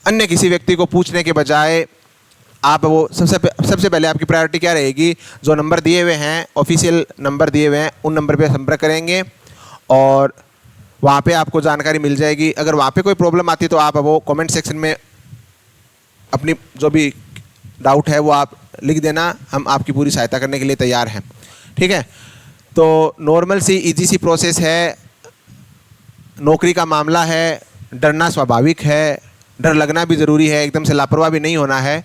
अन्य किसी व्यक्ति को पूछने के बजाय आप वो सबसे पहले आपकी प्रायोरिटी क्या रहेगी, जो नंबर दिए हुए हैं, ऑफिशियल नंबर दिए हुए हैं, उन नंबर पे संपर्क करेंगे और वहाँ पे आपको जानकारी मिल जाएगी। अगर वहाँ पे कोई प्रॉब्लम आती है तो आप वो कमेंट सेक्शन में अपनी जो भी डाउट है वो आप लिख देना, हम आपकी पूरी सहायता करने के लिए तैयार हैं। ठीक है, तो नॉर्मल सी ईजी सी प्रोसेस है, नौकरी का मामला है, डरना स्वाभाविक है, डर लगना भी ज़रूरी है, एकदम से लापरवाह भी नहीं होना है,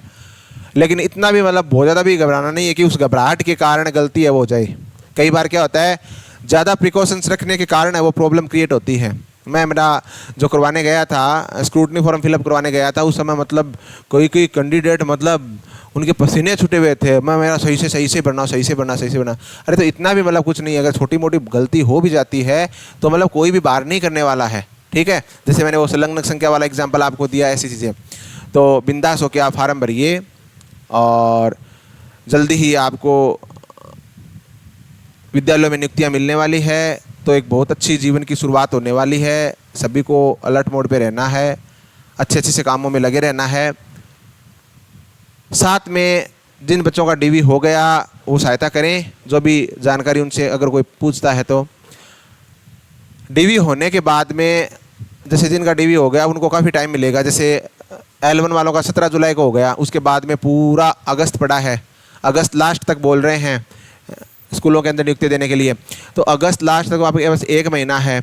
लेकिन इतना भी मतलब बहुत ज़्यादा भी घबराना नहीं है कि उस घबराहट के कारण गलती है वो हो जाए। कई बार क्या होता है, ज़्यादा प्रिकॉशंस रखने के कारण है वो प्रॉब्लम क्रिएट होती है। मैं मेरा जो करवाने गया था, स्क्रूटनी फॉर्म फिलअप करवाने गया था, उस समय मतलब कोई कैंडिडेट मतलब उनके पसीने छूटे हुए थे, मैं मेरा सही से भरना। अरे तो इतना भी मतलब कुछ नहीं है, अगर छोटी मोटी गलती हो भी जाती है तो मतलब कोई भी बाहर नहीं करने वाला है। ठीक है, जैसे मैंने वो संलग्न संख्या वाला एग्जाम्पल आपको दिया, ऐसी चीज़ें। तो बिंदास होकर आप फार्म भरिए और जल्दी ही आपको विद्यालयों में नियुक्तियाँ मिलने वाली है, तो एक बहुत अच्छी जीवन की शुरुआत होने वाली है। सभी को अलर्ट मोड पे रहना है, अच्छे से कामों में लगे रहना है। साथ में जिन बच्चों का डीवी हो गया वो सहायता करें, जो भी जानकारी उनसे अगर कोई पूछता है तो। डीवी होने के बाद में जैसे जिनका डीवी हो गया उनको काफ़ी टाइम मिलेगा, जैसे L1 वालों का 17 जुलाई को हो गया, उसके बाद में पूरा अगस्त पड़ा है, अगस्त लास्ट तक बोल रहे हैं स्कूलों के अंदर नियुक्ति देने के लिए, तो अगस्त लास्ट तक आपके बस 1 महीना है।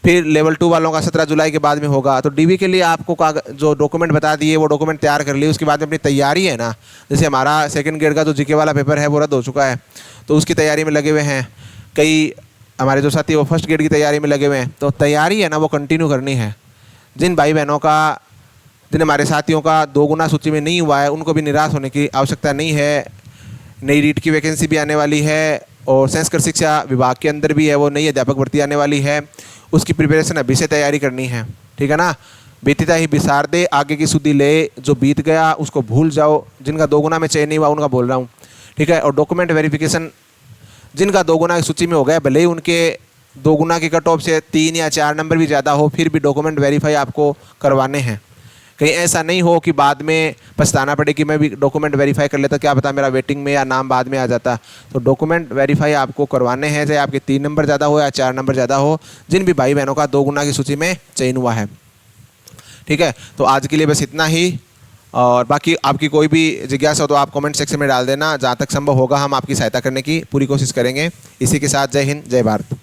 फिर लेवल 2 वालों का 17 जुलाई के बाद में होगा। तो डीवी के लिए आपको जो डॉक्यूमेंट बता दिए वो डॉक्यूमेंट तैयार कर लिए, उसके बाद में अपनी तैयारी है ना, जैसे हमारा सेकंड ग्रेड का जो जीके वाला पेपर है वो रद्द हो चुका है, तो उसकी तैयारी में लगे हुए हैं। कई हमारे जो साथी वो फर्स्ट ग्रेड की तैयारी में लगे हुए हैं, तो तैयारी है ना वो कंटिन्यू करनी है। जिन भाई बहनों का, जिन हमारे साथियों का 2 गुना सूची में नहीं हुआ है, उनको भी निराश होने की आवश्यकता नहीं है। नई रीट की वैकेंसी भी आने वाली है और संस्कृत शिक्षा विभाग के अंदर भी है वो नई अध्यापक भर्ती आने वाली है, उसकी प्रिपरेशन अभी से तैयारी करनी है। ठीक है ना, बीतता ही बिसार दे, आगे की सुधी ले, जो बीत गया उसको भूल जाओ। जिनका 2 गुना में चयन नहीं हुआ उनका बोल रहा हूँ। ठीक है, और डॉक्यूमेंट वेरिफिकेशन जिनका 2 गुना की सूची में हो गया, भले ही उनके 2 गुना की कट ऑफ से 3 या 4 नंबर भी ज़्यादा हो, फिर भी डॉक्यूमेंट वेरीफाई आपको करवाने हैं। कहीं ऐसा नहीं हो कि बाद में पछताना पड़े कि मैं भी डॉक्यूमेंट वेरीफाई कर लेता, क्या पता मेरा वेटिंग में या नाम बाद में आ जाता। तो डॉक्यूमेंट वेरीफाई आपको करवाने हैं, चाहे आपके 3 नंबर ज़्यादा हो या 4 नंबर ज़्यादा हो, जिन भी भाई बहनों का 2 गुना की सूची में चयन हुआ है। ठीक है, तो आज के लिए बस इतना ही, और बाकी आपकी कोई भी जिज्ञासा हो तो आप कमेंट सेक्शन में डाल देना, जहाँ तक संभव होगा हम आपकी सहायता करने की पूरी कोशिश करेंगे। इसी के साथ जय हिंद, जय भारत।